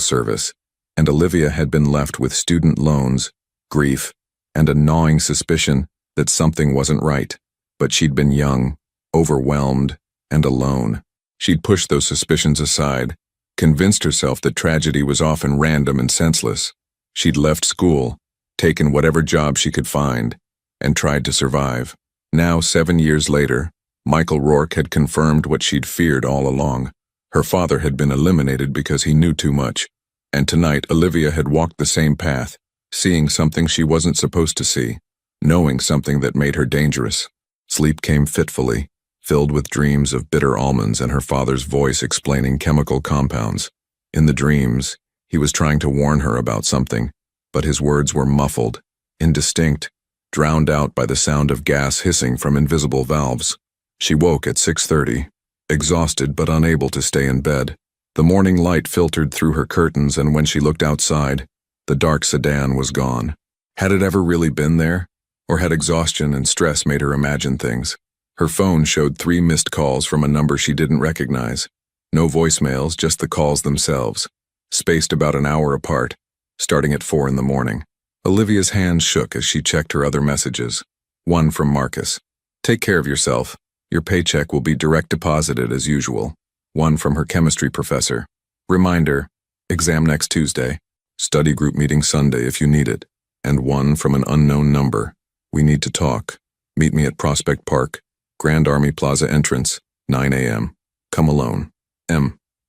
service, and Olivia had been left with student loans, grief, and a gnawing suspicion that something wasn't right. But she'd been young, overwhelmed, and alone. She'd pushed those suspicions aside, convinced herself that tragedy was often random and senseless. She'd left school, taken whatever job she could find, and tried to survive. Now, 7 years later, Michael Rourke had confirmed what she'd feared all along. Her father had been eliminated because he knew too much. And tonight, Olivia had walked the same path, seeing something she wasn't supposed to see, knowing something that made her dangerous. Sleep came fitfully, filled with dreams of bitter almonds and her father's voice explaining chemical compounds. In the dreams, he was trying to warn her about something, but his words were muffled, indistinct, drowned out by the sound of gas hissing from invisible valves. She woke at 6:30, exhausted but unable to stay in bed. The morning light filtered through her curtains, and when she looked outside, the dark sedan was gone. Had it ever really been there? Or had exhaustion and stress made her imagine things? Her phone showed 3 missed calls from a number she didn't recognize. No voicemails, just the calls themselves, spaced about an hour apart, starting at 4 in the morning. Olivia's hands shook as she checked her other messages. One from Marcus. "Take care of yourself. Your paycheck will be direct deposited as usual." One from her chemistry professor. "Reminder, exam next Tuesday. Study group meeting Sunday if you need it." And one from an unknown number. "We need to talk. Meet me at Prospect Park, Grand Army Plaza entrance, 9 a.m. Come alone.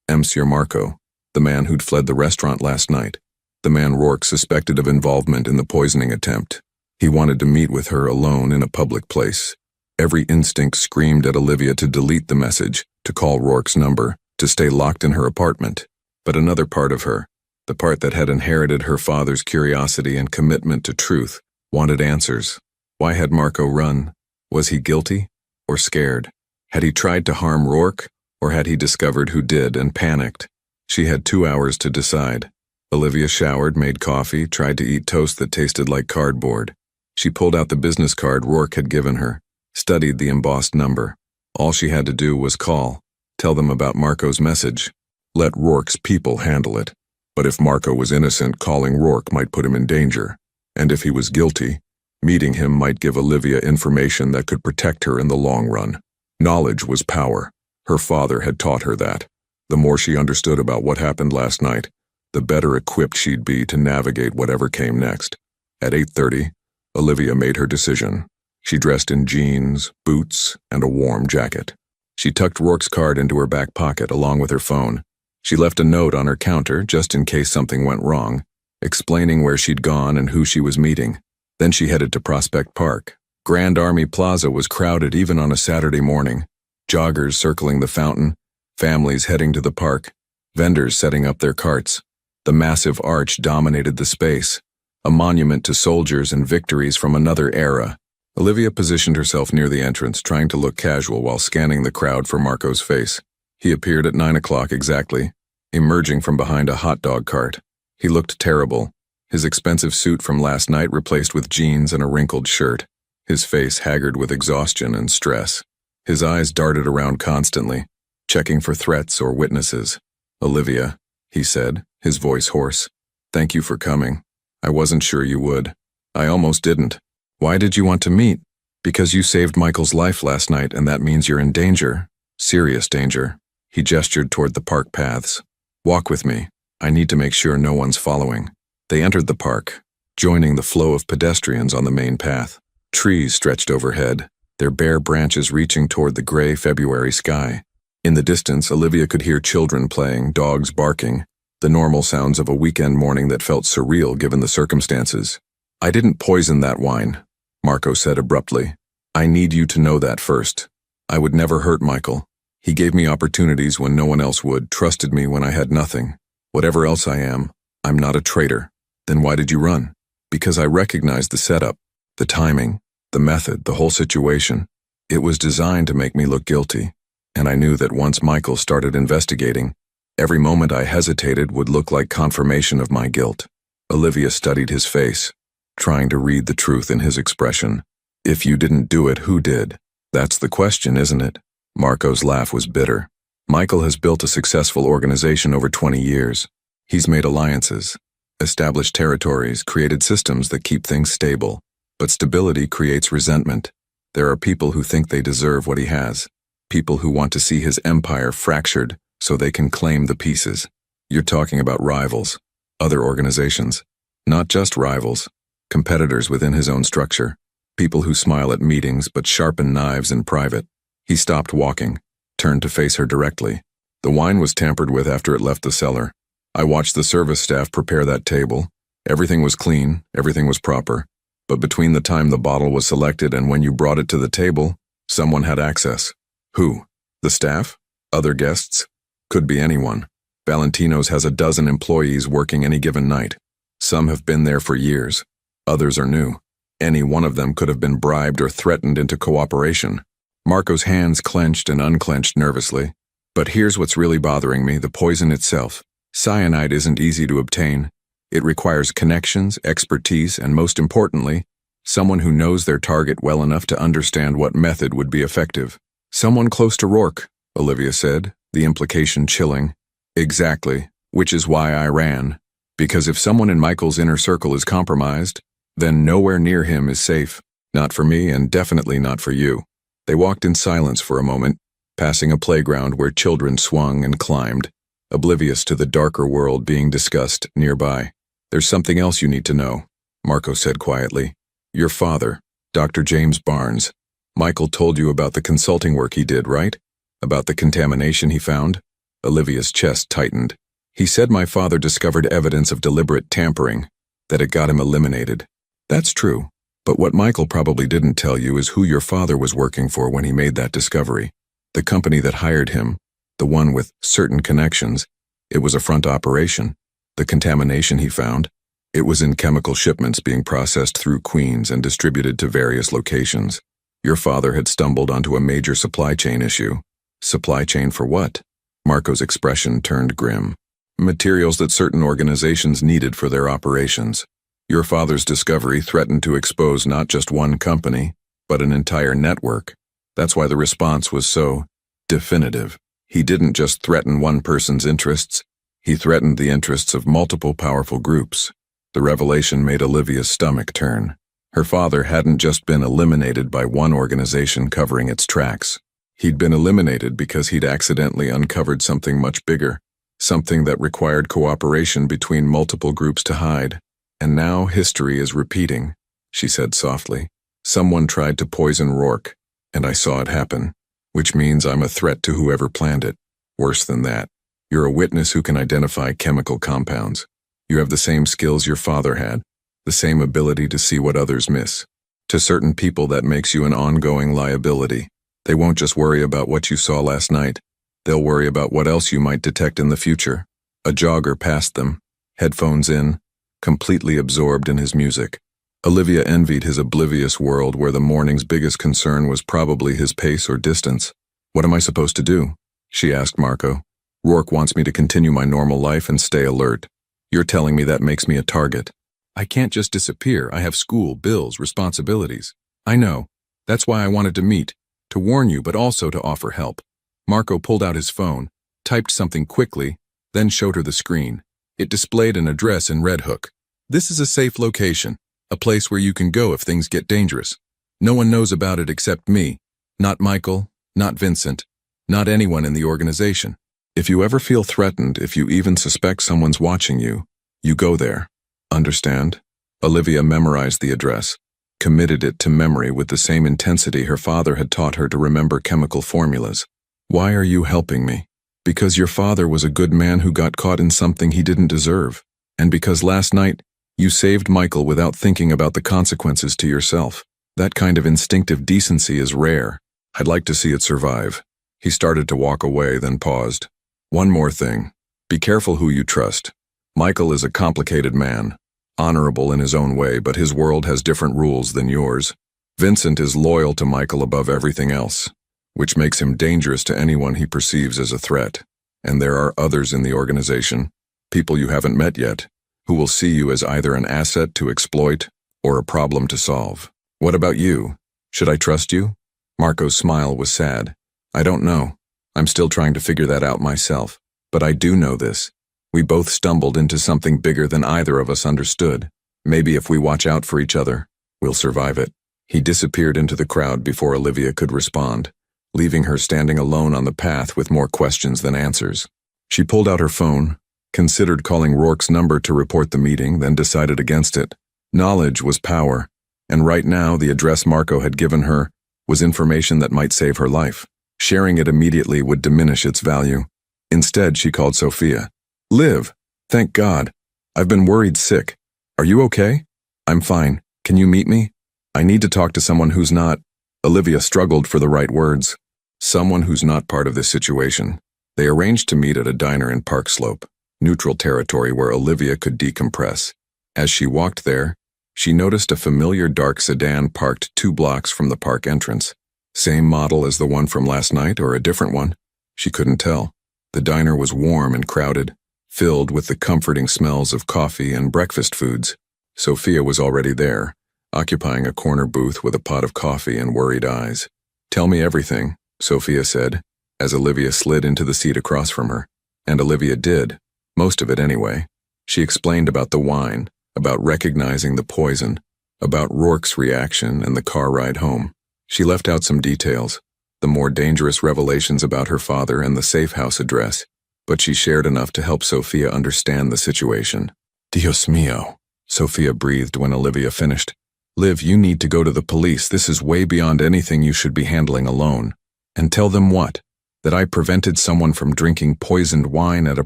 Monsieur Marco, the man who'd fled the restaurant last night. The man Rourke suspected of involvement in the poisoning attempt. He wanted to meet with her alone in a public place." Every instinct screamed at Olivia to delete the message, to call Rourke's number, to stay locked in her apartment. But another part of her, the part that had inherited her father's curiosity and commitment to truth, wanted answers. Why had Marco run? Was he guilty or scared? Had he tried to harm Rourke, or had he discovered who did and panicked? She had 2 hours to decide. Olivia showered, made coffee, tried to eat toast that tasted like cardboard. She pulled out the business card Rourke had given her, studied the embossed number. All she had to do was call, tell them about Marco's message. Let Rourke's people handle it. But if Marco was innocent, calling Rourke might put him in danger. And if he was guilty, meeting him might give Olivia information that could protect her in the long run. Knowledge was power. Her father had taught her that. The more she understood about what happened last night, the better equipped she'd be to navigate whatever came next. At 8:30, Olivia made her decision. She dressed in jeans, boots, and a warm jacket. She tucked Rourke's card into her back pocket along with her phone. She left a note on her counter just in case something went wrong, explaining where she'd gone and who she was meeting. Then she headed to Prospect Park, Grand Army Plaza was crowded even on a Saturday morning. Joggers circling the fountain, families heading to the park, vendors setting up their carts. The massive arch dominated the space, a monument to soldiers and victories from another era. Olivia positioned herself near the entrance, trying to look casual while scanning the crowd for Marco's face. He appeared at 9 o'clock exactly, emerging from behind a hot dog cart. He looked terrible, his expensive suit from last night replaced with jeans and a wrinkled shirt, his face haggard with exhaustion and stress. His eyes darted around constantly, checking for threats or witnesses. "Olivia," he said, his voice hoarse. "Thank you for coming. I wasn't sure you would. I almost didn't. Why did you want to meet? Because you saved Michael's life last night, and that means you're in danger. Serious danger." He gestured toward the park paths. "Walk with me. I need to make sure no one's following." They entered the park, joining the flow of pedestrians on the main path. Trees stretched overhead, their bare branches reaching toward the gray February sky. In the distance, Olivia could hear children playing, dogs barking, the normal sounds of a weekend morning that felt surreal given the circumstances. "I didn't poison that wine," Marco said abruptly. "I need you to know that first. I would never hurt Michael. He gave me opportunities when no one else would, trusted me when I had nothing. Whatever else I am, I'm not a traitor." "Then why did you run?" "Because I recognized the setup, the timing, the method, the whole situation. It was designed to make me look guilty. And I knew that once Michael started investigating, every moment I hesitated would look like confirmation of my guilt." Olivia studied his face, trying to read the truth in his expression. "If you didn't do it, who did? That's the question, isn't it?" Marco's laugh was bitter. "Michael has built a successful organization over 20 years. He's made alliances, established territories, created systems that keep things stable. But stability creates resentment. There are people who think they deserve what he has, people who want to see his empire fractured so they can claim the pieces. You're talking about rivals, other organizations. Not just rivals, competitors within his own structure, people who smile at meetings but sharpen knives in private." He stopped walking, turned to face her directly. "The wine was tampered with after it left the cellar. I watched the service staff prepare that table. Everything was clean, everything was proper. But between the time the bottle was selected and when you brought it to the table, someone had access." "Who? The staff? Other guests? Could be anyone. Valentino's has a dozen employees working any given night. Some have been there for years. Others are new. Any one of them could have been bribed or threatened into cooperation." Marco's hands clenched and unclenched nervously. "But here's what's really bothering me, the poison itself. Cyanide isn't easy to obtain. It requires connections, expertise, and most importantly, someone who knows their target well enough to understand what method would be effective." "Someone close to Rourke," Olivia said, the implication chilling. "Exactly, which is why I ran. Because if someone in Michael's inner circle is compromised, then nowhere near him is safe. Not for me and definitely not for you." They walked in silence for a moment, passing a playground where children swung and climbed, oblivious to the darker world being discussed nearby. "There's something else you need to know," Marco said quietly. "Your father, Dr. James Barnes. Michael told you about the consulting work he did, right? About the contamination he found?" Olivia's chest tightened. "He said my father discovered evidence of deliberate tampering, that it got him eliminated." "That's true. But what Michael probably didn't tell you is who your father was working for when he made that discovery. The company that hired him, the one with certain connections, it was a front operation. The contamination he found, it was in chemical shipments being processed through Queens and distributed to various locations. Your father had stumbled onto a major supply chain issue." "Supply chain for what?" Marco's expression turned grim. "Materials that certain organizations needed for their operations. Your father's discovery threatened to expose not just one company, but an entire network. That's why the response was so definitive. He didn't just threaten one person's interests, he threatened the interests of multiple powerful groups." The revelation made Olivia's stomach turn. Her father hadn't just been eliminated by one organization covering its tracks. He'd been eliminated because he'd accidentally uncovered something much bigger, something that required cooperation between multiple groups to hide. "And now history is repeating," she said softly. "Someone tried to poison Rourke, and I saw it happen, which means I'm a threat to whoever planned it. Worse than that, you're a witness who can identify chemical compounds. You have the same skills your father had, the same ability to see what others miss. To certain people, that makes you an ongoing liability. They won't just worry about what you saw last night. They'll worry about what else you might detect in the future. A jogger passed them, headphones in, completely absorbed in his music. Olivia envied his oblivious world where the morning's biggest concern was probably his pace or distance. "What am I supposed to do?" she asked Marco. "Rourke wants me to continue my normal life and stay alert. You're telling me that makes me a target. I can't just disappear. I have school, bills, responsibilities." "I know. That's why I wanted to meet, to warn you, but also to offer help." Marco pulled out his phone, typed something quickly, then showed her the screen. It displayed an address in Red Hook. "This is a safe location, a place where you can go if things get dangerous. No one knows about it except me. Not Michael, not Vincent, not anyone in the organization. If you ever feel threatened, if you even suspect someone's watching you, you go there. Understand?" Olivia memorized the address, committed it to memory with the same intensity her father had taught her to remember chemical formulas. "Why are you helping me?" "Because your father was a good man who got caught in something he didn't deserve. And because last night, you saved Michael without thinking about the consequences to yourself. That kind of instinctive decency is rare. I'd like to see it survive." He started to walk away, then paused. "One more thing. Be careful who you trust. Michael is a complicated man, honorable in his own way, but his world has different rules than yours. Vincent is loyal to Michael above everything else, which makes him dangerous to anyone he perceives as a threat. And there are others in the organization, people you haven't met yet, who will see you as either an asset to exploit or a problem to solve. What about you? Should I trust you?" Marco's smile was sad. "I don't know. I'm still trying to figure that out myself. But I do know this. We both stumbled into something bigger than either of us understood. Maybe if we watch out for each other, we'll survive it." He disappeared into the crowd before Olivia could respond, leaving her standing alone on the path with more questions than answers. She pulled out her phone, considered calling Rourke's number to report the meeting, then decided against it. Knowledge was power, and right now the address Marco had given her was information that might save her life. Sharing it immediately would diminish its value. Instead, she called Sophia. "Liv, thank God. I've been worried sick. Are you okay?" "I'm fine. Can you meet me? I need to talk to someone who's not—" Olivia struggled for the right words. "Someone who's not part of this situation." They arranged to meet at a diner in Park Slope, neutral territory where Olivia could decompress. As she walked there, she noticed a familiar dark sedan parked 2 blocks from the park entrance. Same model as the one from last night or a different one? She couldn't tell. The diner was warm and crowded, filled with the comforting smells of coffee and breakfast foods. Sophia was already there, occupying a corner booth with a pot of coffee and worried eyes. "Tell me everything," Sophia said, as Olivia slid into the seat across from her. And Olivia did, most of it anyway. She explained about the wine, about recognizing the poison, about Rourke's reaction and the car ride home. She left out some details, the more dangerous revelations about her father and the safe house address, but she shared enough to help Sophia understand the situation. "Dios mío," Sophia breathed when Olivia finished. "Liv, you need to go to the police. This is way beyond anything you should be handling alone. And tell them what? That I prevented someone from drinking poisoned wine at a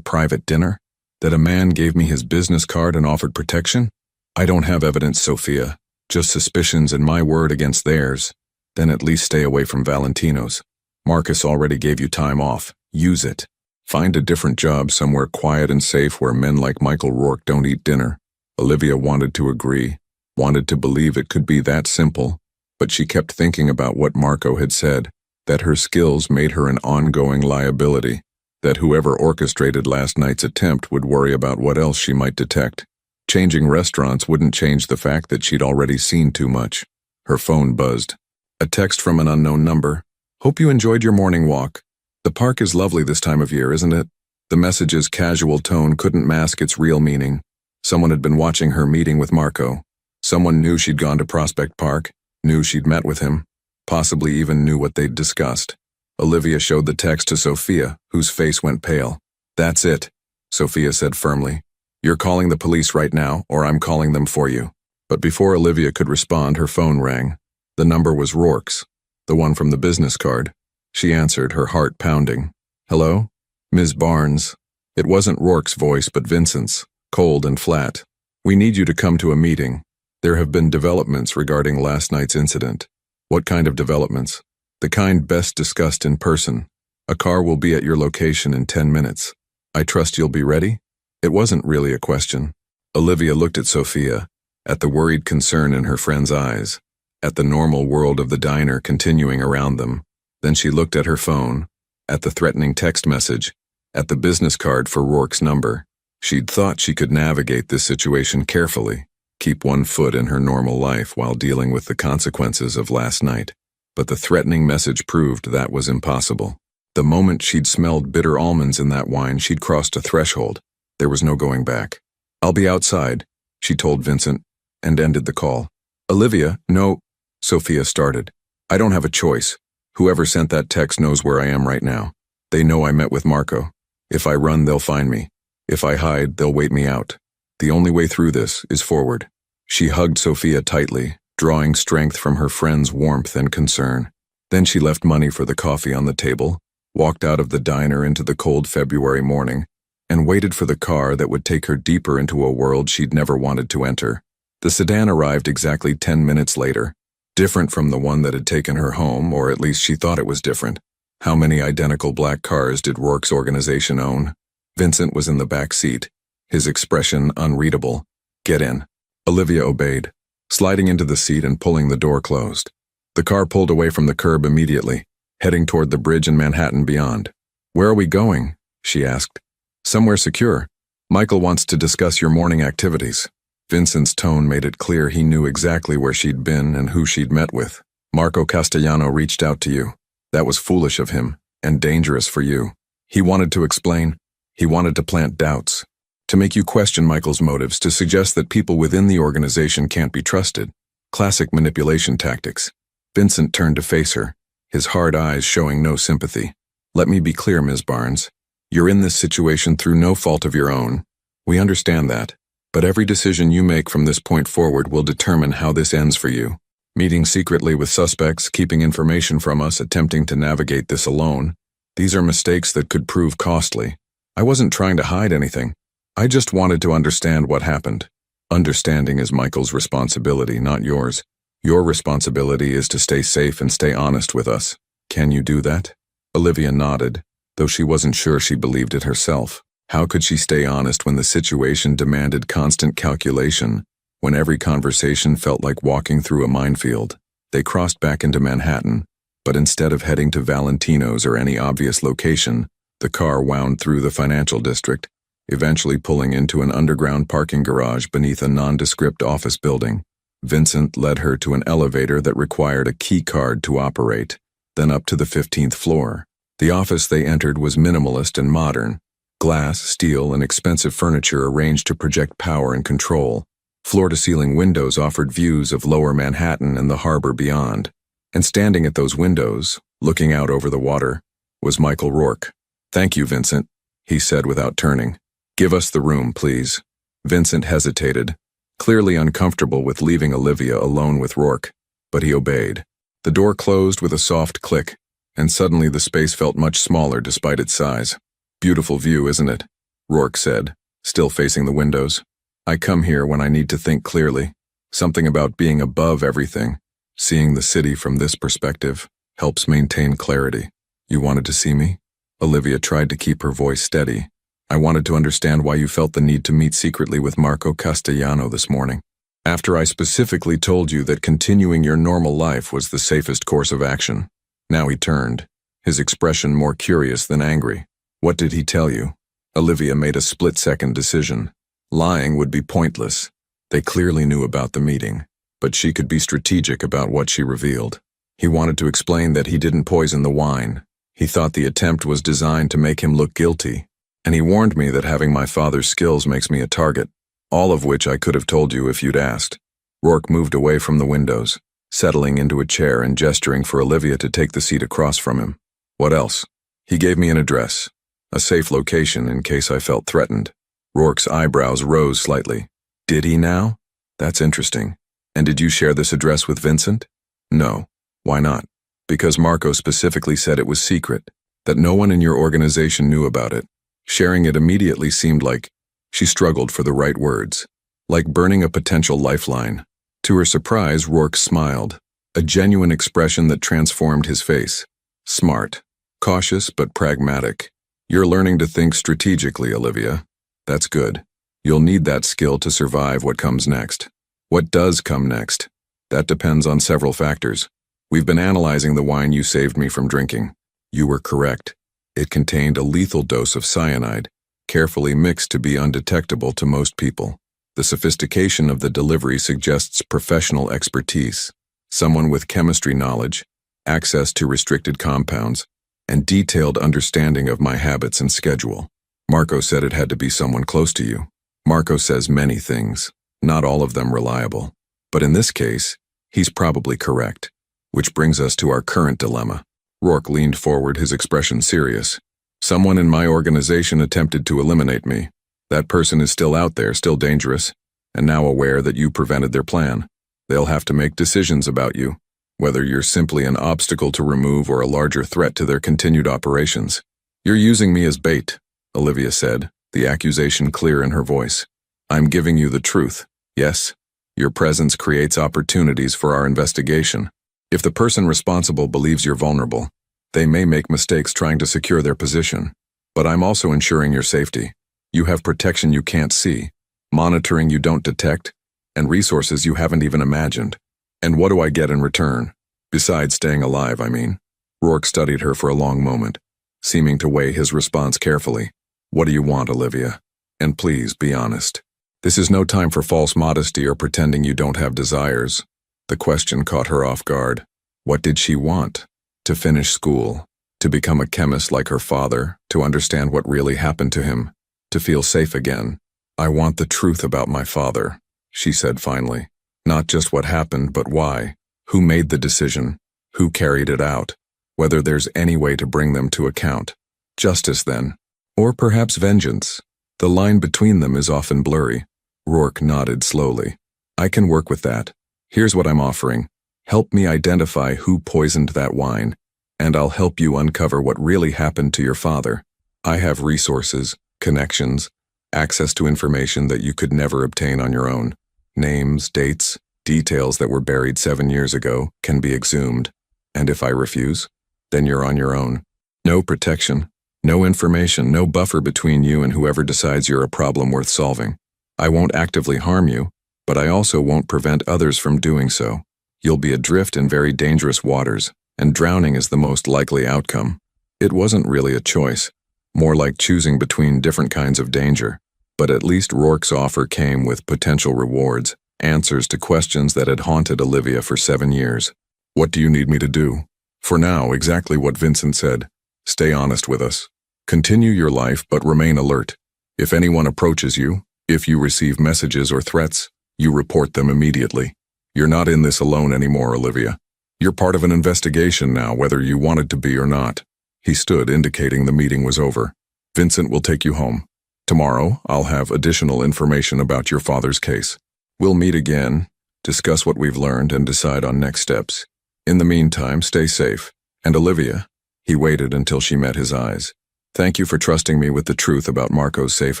private dinner? That a man gave me his business card and offered protection? I don't have evidence, Sophia. Just suspicions and my word against theirs. Then at least stay away from Valentino's. Marcus already gave you time off. Use it. Find a different job somewhere quiet and safe where men like Michael Rourke don't eat dinner." Olivia wanted to agree, wanted to believe it could be that simple, but she kept thinking about what Marco had said, that her skills made her an ongoing liability, that whoever orchestrated last night's attempt would worry about what else she might detect. Changing restaurants wouldn't change the fact that she'd already seen too much. Her phone buzzed. A text from an unknown number. "Hope you enjoyed your morning walk. The park is lovely this time of year, isn't it?" The message's casual tone couldn't mask its real meaning. Someone had been watching her meeting with Marco. Someone knew she'd gone to Prospect Park, knew she'd met with him, possibly even knew what they'd discussed. Olivia showed the text to Sophia, whose face went pale. "That's it," Sophia said firmly. "You're calling the police right now, or I'm calling them for you." But before Olivia could respond, her phone rang. The number was Rourke's, the one from the business card. She answered, her heart pounding. "Hello? Ms. Barnes." It wasn't Rourke's voice, but Vincent's, cold and flat. "We need you to come to a meeting. There have been developments regarding last night's incident. What kind of developments? The kind best discussed in person. A car will be at your location in 10 minutes. I trust you'll be ready? It wasn't really a question. Olivia looked at Sophia, at the worried concern in her friend's eyes, at the normal world of the diner continuing around them. Then she looked at her phone, at the threatening text message, at the business card for Rourke's number. She'd thought she could navigate this situation carefully, keep one foot in her normal life while dealing with the consequences of last night. But the threatening message proved that was impossible. The moment she'd smelled bitter almonds in that wine, she'd crossed a threshold. There was no going back. "I'll be outside," she told Vincent, and ended the call. "Olivia, no," Sophia started. "I don't have a choice. Whoever sent that text knows where I am right now. They know I met with Marco. If I run, they'll find me. If I hide, they'll wait me out. The only way through this is forward." She hugged Sophia tightly, drawing strength from her friend's warmth and concern. Then she left money for the coffee on the table, walked out of the diner into the cold February morning, and waited for the car that would take her deeper into a world she'd never wanted to enter. The sedan arrived exactly 10 minutes later, different from the one that had taken her home, or at least she thought it was different. How many identical black cars did Rourke's organization own? Vincent was in the back seat, his expression unreadable. "Get in." Olivia obeyed, sliding into the seat and pulling the door closed. The car pulled away from the curb immediately, heading toward the bridge in Manhattan beyond. "Where are we going?" she asked. "Somewhere secure. Michael wants to discuss your morning activities." Vincent's tone made it clear he knew exactly where she'd been and who she'd met with. "Marco Castellano reached out to you. That was foolish of him, and dangerous for you. He wanted to explain. He wanted to plant doubts, to make you question Michael's motives, to suggest that people within the organization can't be trusted. Classic manipulation tactics." Vincent turned to face her, his hard eyes showing no sympathy. "Let me be clear, Ms. Barnes. You're in this situation through no fault of your own. We understand that. But every decision you make from this point forward will determine how this ends for you. Meeting secretly with suspects, keeping information from us, attempting to navigate this alone. These are mistakes that could prove costly. I wasn't trying to hide anything. I just wanted to understand what happened. Understanding is Michael's responsibility, not yours. Your responsibility is to stay safe and stay honest with us. Can you do that?" Olivia nodded, though she wasn't sure she believed it herself. How could she stay honest when the situation demanded constant calculation, when every conversation felt like walking through a minefield? They crossed back into Manhattan, but instead of heading to Valentino's or any obvious location, the car wound through the financial district, eventually pulling into an underground parking garage beneath a nondescript office building. Vincent led her to an elevator that required a key card to operate, then up to the 15th floor. The office they entered was minimalist and modern. Glass, steel, and expensive furniture arranged to project power and control. Floor-to-ceiling windows offered views of lower Manhattan and the harbor beyond. And standing at those windows, looking out over the water, was Michael Rourke. "Thank you, Vincent," he said without turning. "Give us the room, please." Vincent hesitated, clearly uncomfortable with leaving Olivia alone with Rourke, but he obeyed. The door closed with a soft click, and suddenly the space felt much smaller despite its size. "Beautiful view, isn't it?" Rourke said, still facing the windows. "I come here when I need to think clearly. Something about being above everything, seeing the city from this perspective, helps maintain clarity." "You wanted to see me?" Olivia tried to keep her voice steady. "I wanted to understand why you felt the need to meet secretly with Marco Castellano this morning. After I specifically told you that continuing your normal life was the safest course of action." Now he turned, his expression more curious than angry. "What did he tell you?" Olivia made a split-second decision. Lying would be pointless. They clearly knew about the meeting, but she could be strategic about what she revealed. "He wanted to explain that he didn't poison the wine. He thought the attempt was designed to make him look guilty. And he warned me that having my father's skills makes me a target, all of which I could have told you if you'd asked." Rourke moved away from the windows, settling into a chair and gesturing for Olivia to take the seat across from him. "What else?" "He gave me an address, a safe location in case I felt threatened." Rourke's eyebrows rose slightly. "Did he now? That's interesting. And did you share this address with Vincent?" "No." "Why not?" "Because Marco specifically said it was secret, that no one in your organization knew about it. Sharing it immediately seemed like," she struggled for the right words, "like burning a potential lifeline." To her surprise, Rourke smiled, a genuine expression that transformed his face. Smart, cautious but pragmatic. You're learning to think strategically, Olivia. That's good. You'll need that skill to survive what comes next. What does come next? That depends on several factors. We've been analyzing the wine you saved me from drinking. You were correct. It contained a lethal dose of cyanide, carefully mixed to be undetectable to most people. The sophistication of the delivery suggests professional expertise, someone with chemistry knowledge, access to restricted compounds, and detailed understanding of my habits and schedule. Marco said it had to be someone close to you. Marco says many things, not all of them reliable. But in this case, he's probably correct. Which brings us to our current dilemma. Rourke leaned forward, his expression serious. Someone in my organization attempted to eliminate me. That person is still out there, still dangerous, and now aware that you prevented their plan. They'll have to make decisions about you, whether you're simply an obstacle to remove or a larger threat to their continued operations. You're using me as bait, Olivia said, the accusation clear in her voice. I'm giving you the truth. Yes, your presence creates opportunities for our investigation. If the person responsible believes you're vulnerable, they may make mistakes trying to secure their position. But I'm also ensuring your safety. You have protection you can't see, monitoring you don't detect, and resources you haven't even imagined. And what do I get in return? Besides staying alive, I mean. Rourke studied her for a long moment, seeming to weigh his response carefully. What do you want, Olivia? And please, be honest. This is no time for false modesty or pretending you don't have desires. The question caught her off guard. What did she want? To finish school, to become a chemist like her father, to understand what really happened to him, to feel safe again. I want the truth about my father, she said finally. Not just what happened, but why. Who made the decision? Who carried it out? Whether there's any way to bring them to account. Justice, then. Or perhaps vengeance. The line between them is often blurry. Rourke nodded slowly. I can work with that. Here's what I'm offering. Help me identify who poisoned that wine, and I'll help you uncover what really happened to your father. I have resources, connections, access to information that you could never obtain on your own. Names, dates, details that were buried 7 years ago can be exhumed. And if I refuse, then you're on your own. No protection, no information, no buffer between you and whoever decides you're a problem worth solving. I won't actively harm you, but I also won't prevent others from doing so. You'll be adrift in very dangerous waters, and drowning is the most likely outcome. It wasn't really a choice, more like choosing between different kinds of danger. But at least Rourke's offer came with potential rewards, answers to questions that had haunted Olivia for 7 years. What do you need me to do? For now, exactly what Vincent said. Stay honest with us. Continue your life, but remain alert. If anyone approaches you, if you receive messages or threats, you report them immediately. You're not in this alone anymore, Olivia. You're part of an investigation now, whether you wanted to be or not. He stood, indicating the meeting was over. Vincent will take you home. Tomorrow, I'll have additional information about your father's case. We'll meet again, discuss what we've learned, and decide on next steps. In the meantime, stay safe. And Olivia, he waited until she met his eyes. Thank you for trusting me with the truth about Marco's safe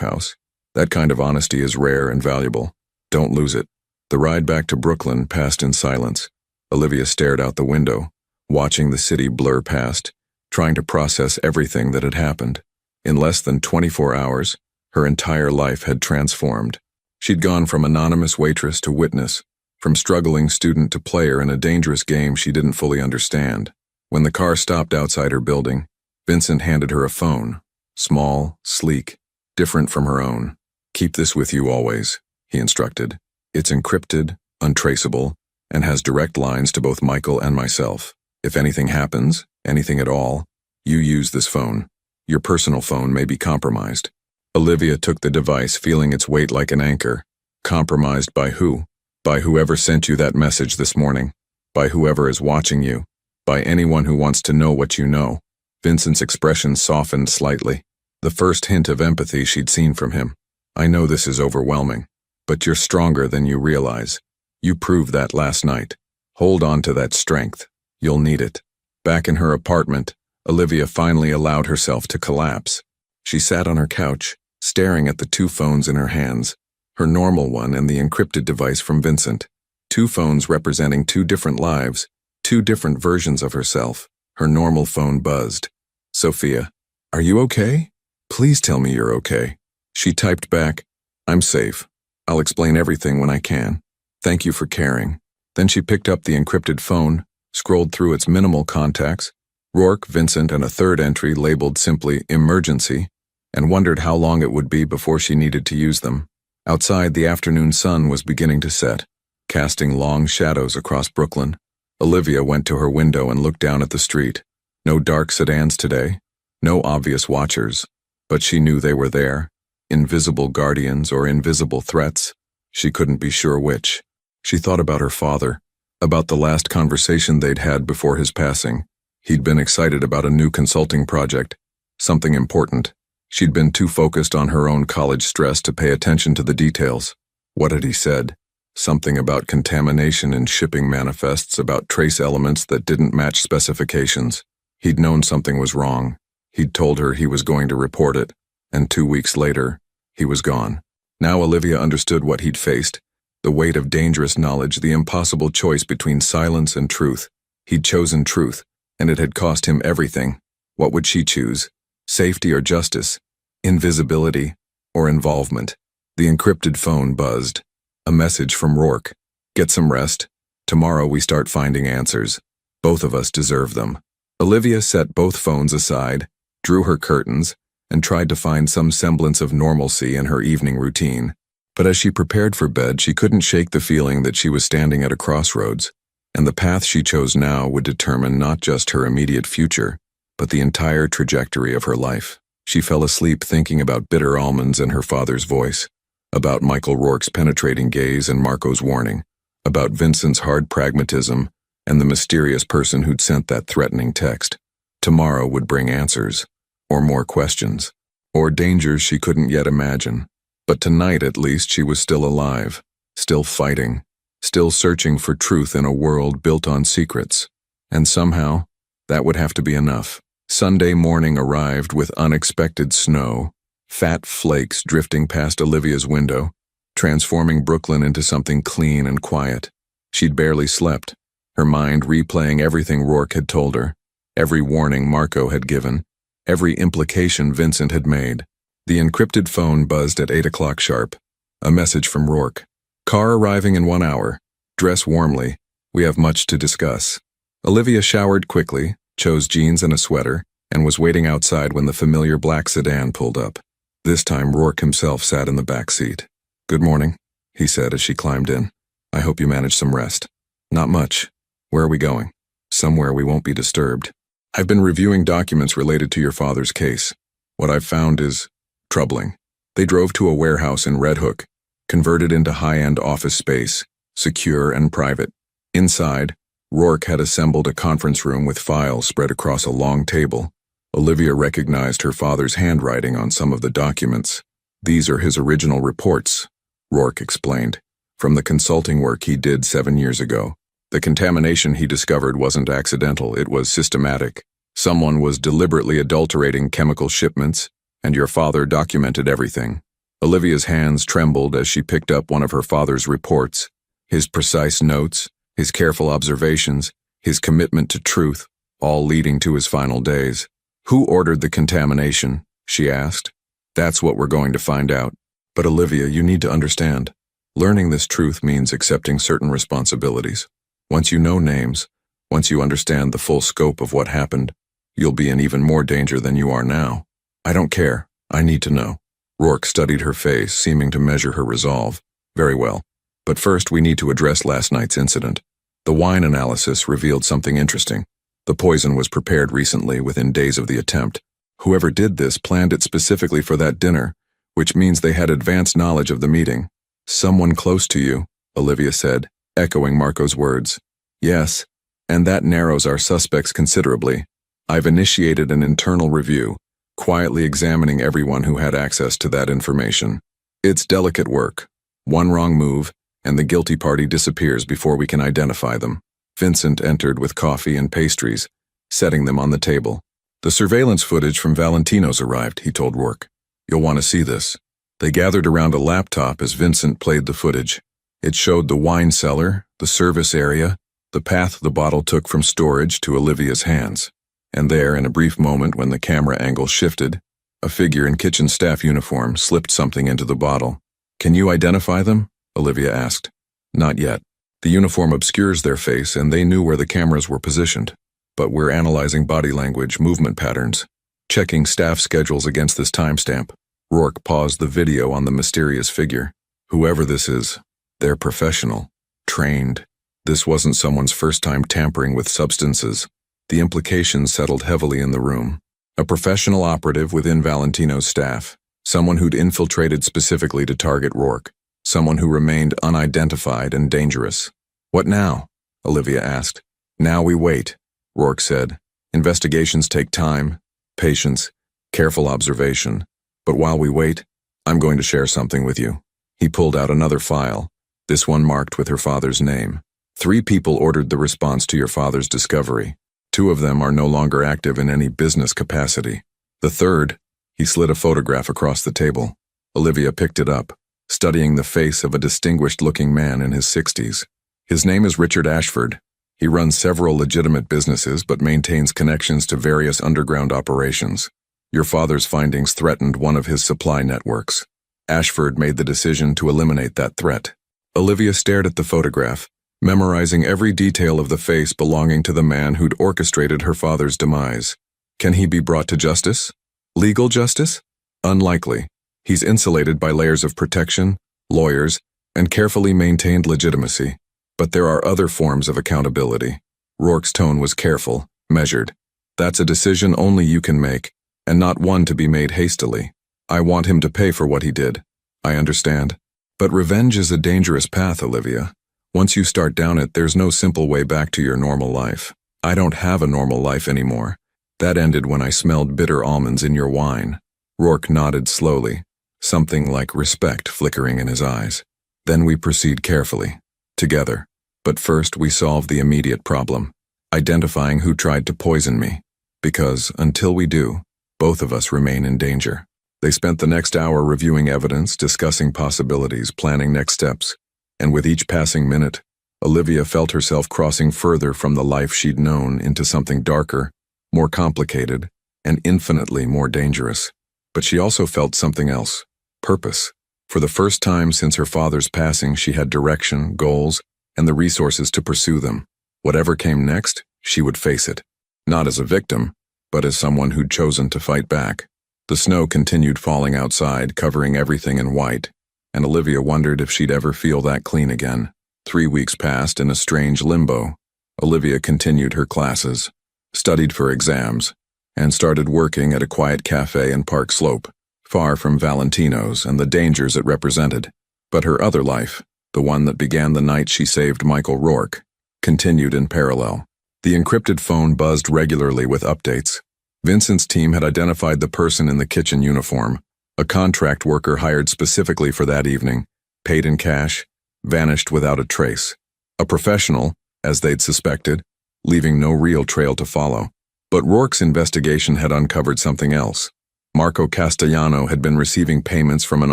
house. That kind of honesty is rare and valuable. Don't lose it. The ride back to Brooklyn passed in silence. Olivia stared out the window, watching the city blur past, trying to process everything that had happened. In less than 24 hours, her entire life had transformed. She'd gone from anonymous waitress to witness, from struggling student to player in a dangerous game she didn't fully understand. When the car stopped outside her building, Vincent handed her a phone. Small, sleek, different from her own. Keep this with you always, he instructed. It's encrypted, untraceable, and has direct lines to both Michael and myself. If anything happens, anything at all, you use this phone. Your personal phone may be compromised. Olivia took the device, feeling its weight like an anchor. Compromised by who? By whoever sent you that message this morning. By whoever is watching you. By anyone who wants to know what you know. Vincent's expression softened slightly. The first hint of empathy she'd seen from him. I know this is overwhelming, but you're stronger than you realize. You proved that last night. Hold on to that strength. You'll need it. Back in her apartment, Olivia finally allowed herself to collapse. She sat on her couch, staring at the 2 phones in her hands, her normal one and the encrypted device from Vincent. 2 phones representing 2 different lives, 2 different versions of herself. Her normal phone buzzed. "Sophia, are you okay? Please tell me you're okay." She typed back, "I'm safe. I'll explain everything when I can. Thank you for caring." Then she picked up the encrypted phone, scrolled through its minimal contacts, Rourke, Vincent, and a third entry labeled simply "emergency," and wondered how long it would be before she needed to use them. Outside, the afternoon sun was beginning to set, casting long shadows across Brooklyn. Olivia went to her window and looked down at the street. No dark sedans today, no obvious watchers, but she knew they were there. Invisible guardians or invisible threats. She couldn't be sure which. She thought about her father, about the last conversation they'd had before his passing. He'd been excited about a new consulting project, something important. She'd been too focused on her own college stress to pay attention to the details. What had he said? Something about contamination in shipping manifests, about trace elements that didn't match specifications. He'd known something was wrong. He'd told her he was going to report it, and 2 weeks later, he was gone. Now Olivia understood what he'd faced, the weight of dangerous knowledge, the impossible choice between silence and truth. He'd chosen truth, and it had cost him everything. What would she choose? Safety or justice? Invisibility or involvement? The encrypted phone buzzed. A message from Rourke. "Get some rest. Tomorrow we start finding answers. Both of us deserve them." Olivia set both phones aside, drew her curtains, and tried to find some semblance of normalcy in her evening routine. But as she prepared for bed, she couldn't shake the feeling that she was standing at a crossroads, and the path she chose now would determine not just her immediate future, but the entire trajectory of her life. She fell asleep thinking about bitter almonds and her father's voice, about Michael Rourke's penetrating gaze and Marco's warning, about Vincent's hard pragmatism and the mysterious person who'd sent that threatening text. Tomorrow would bring answers, or more questions, or dangers she couldn't yet imagine. But tonight, at least, she was still alive, still fighting, still searching for truth in a world built on secrets. And somehow, that would have to be enough. Sunday morning arrived with unexpected snow, fat flakes drifting past Olivia's window, transforming Brooklyn into something clean and quiet. She'd barely slept, her mind replaying everything Rourke had told her, every warning Marco had given, every implication Vincent had made. The encrypted phone buzzed at 8 o'clock sharp. A message from Rourke. "Car arriving in 1 hour. Dress warmly. We have much to discuss." Olivia showered quickly, chose jeans and a sweater, and was waiting outside when the familiar black sedan pulled up. This time Rourke himself sat in the back seat. "Good morning," he said as she climbed in. "I hope you managed some rest." "Not much. Where are we going?" "Somewhere we won't be disturbed." "I've been reviewing documents related to your father's case. What I've found is troubling." They drove to a warehouse in Red Hook, converted into high-end office space, secure and private. Inside, Rourke had assembled a conference room with files spread across a long table. Olivia recognized her father's handwriting on some of the documents. "These are his original reports," Rourke explained, "from the consulting work he did 7 years ago. The contamination he discovered wasn't accidental, it was systematic. Someone was deliberately adulterating chemical shipments, and your father documented everything." Olivia's hands trembled as she picked up one of her father's reports. His precise notes, his careful observations, his commitment to truth, all leading to his final days. "Who ordered the contamination?" she asked. "That's what we're going to find out. But Olivia, you need to understand. Learning this truth means accepting certain responsibilities. Once you know names, once you understand the full scope of what happened, you'll be in even more danger than you are now." "I don't care. I need to know." Rourke studied her face, seeming to measure her resolve. "Very well. But first we need to address last night's incident. The wine analysis revealed something interesting. The poison was prepared recently, within days of the attempt. Whoever did this planned it specifically for that dinner, which means they had advanced knowledge of the meeting." "Someone close to you," Olivia said, echoing Marco's words. "Yes, and that narrows our suspects considerably. I've initiated an internal review, quietly examining everyone who had access to that information. It's delicate work. One wrong move, and the guilty party disappears before we can identify them." Vincent entered with coffee and pastries, setting them on the table. "The surveillance footage from Valentino's arrived," he told Rourke. "You'll want to see this." They gathered around a laptop as Vincent played the footage. It showed the wine cellar, The service area, the path the bottle took from storage to Olivia's hands. And there, in a brief moment when the camera angle shifted, a figure in kitchen staff uniform slipped something into the bottle. "Can you identify them?" Olivia asked. "Not yet. The uniform obscures their face and they knew where the cameras were positioned. But we're analyzing body language, movement patterns, checking staff schedules against this timestamp." Rourke paused the video on the mysterious figure. "Whoever this is, they're professional, trained. This wasn't someone's first time tampering with substances." The implications settled heavily in the room. A professional operative within Valentino's staff, someone who'd infiltrated specifically to target Rourke, someone who remained unidentified and dangerous. "What now?" Olivia asked. "Now we wait," Rourke said. "Investigations take time, patience, careful observation. But while we wait, I'm going to share something with you." He pulled out another file, this one marked with her father's name. "3 people ordered the response to your father's discovery. 2 of them are no longer active in any business capacity. The third," he slid a photograph across the table. Olivia picked it up, studying the face of a distinguished-looking man in his 60s. "His name is Richard Ashford. He runs several legitimate businesses but maintains connections to various underground operations. Your father's findings threatened one of his supply networks. Ashford made the decision to eliminate that threat." Olivia stared at the photograph, memorizing every detail of the face belonging to the man who'd orchestrated her father's demise. Can he be brought to justice? Legal justice? Unlikely. He's insulated by layers of protection, lawyers, and carefully maintained legitimacy. But there are other forms of accountability. Rourke's tone was careful, measured. "That's a decision only you can make, and not one to be made hastily. I want him to pay for what he did. I understand. But revenge is a dangerous path, Olivia. Once you start down it, there's no simple way back to your normal life. I don't have a normal life anymore. That ended when I smelled bitter almonds in your wine." Rourke nodded slowly, something like respect flickering in his eyes. "Then we proceed carefully, together. But first we solve the immediate problem, identifying who tried to poison me. Because, until we do, both of us remain in danger." They spent the next hour reviewing evidence, discussing possibilities, planning next steps. And with each passing minute, Olivia felt herself crossing further from the life she'd known into something darker, more complicated, and infinitely more dangerous. But she also felt something else, purpose. For the first time since her father's passing, she had direction, goals, and the resources to pursue them. Whatever came next, she would face it. Not as a victim, but as someone who'd chosen to fight back. The snow continued falling outside, covering everything in white, and Olivia wondered if she'd ever feel that clean again. 3 weeks passed in a strange limbo. Olivia continued her classes, studied for exams, and started working at a quiet cafe in Park Slope, far from Valentino's and the dangers it represented. But her other life, the one that began the night she saved Michael Rourke, continued in parallel. The encrypted phone buzzed regularly with updates. Vincent's team had identified the person in the kitchen uniform, a contract worker hired specifically for that evening, paid in cash, vanished without a trace. A professional, as they'd suspected, leaving no real trail to follow. But Rourke's investigation had uncovered something else. Marco Castellano had been receiving payments from an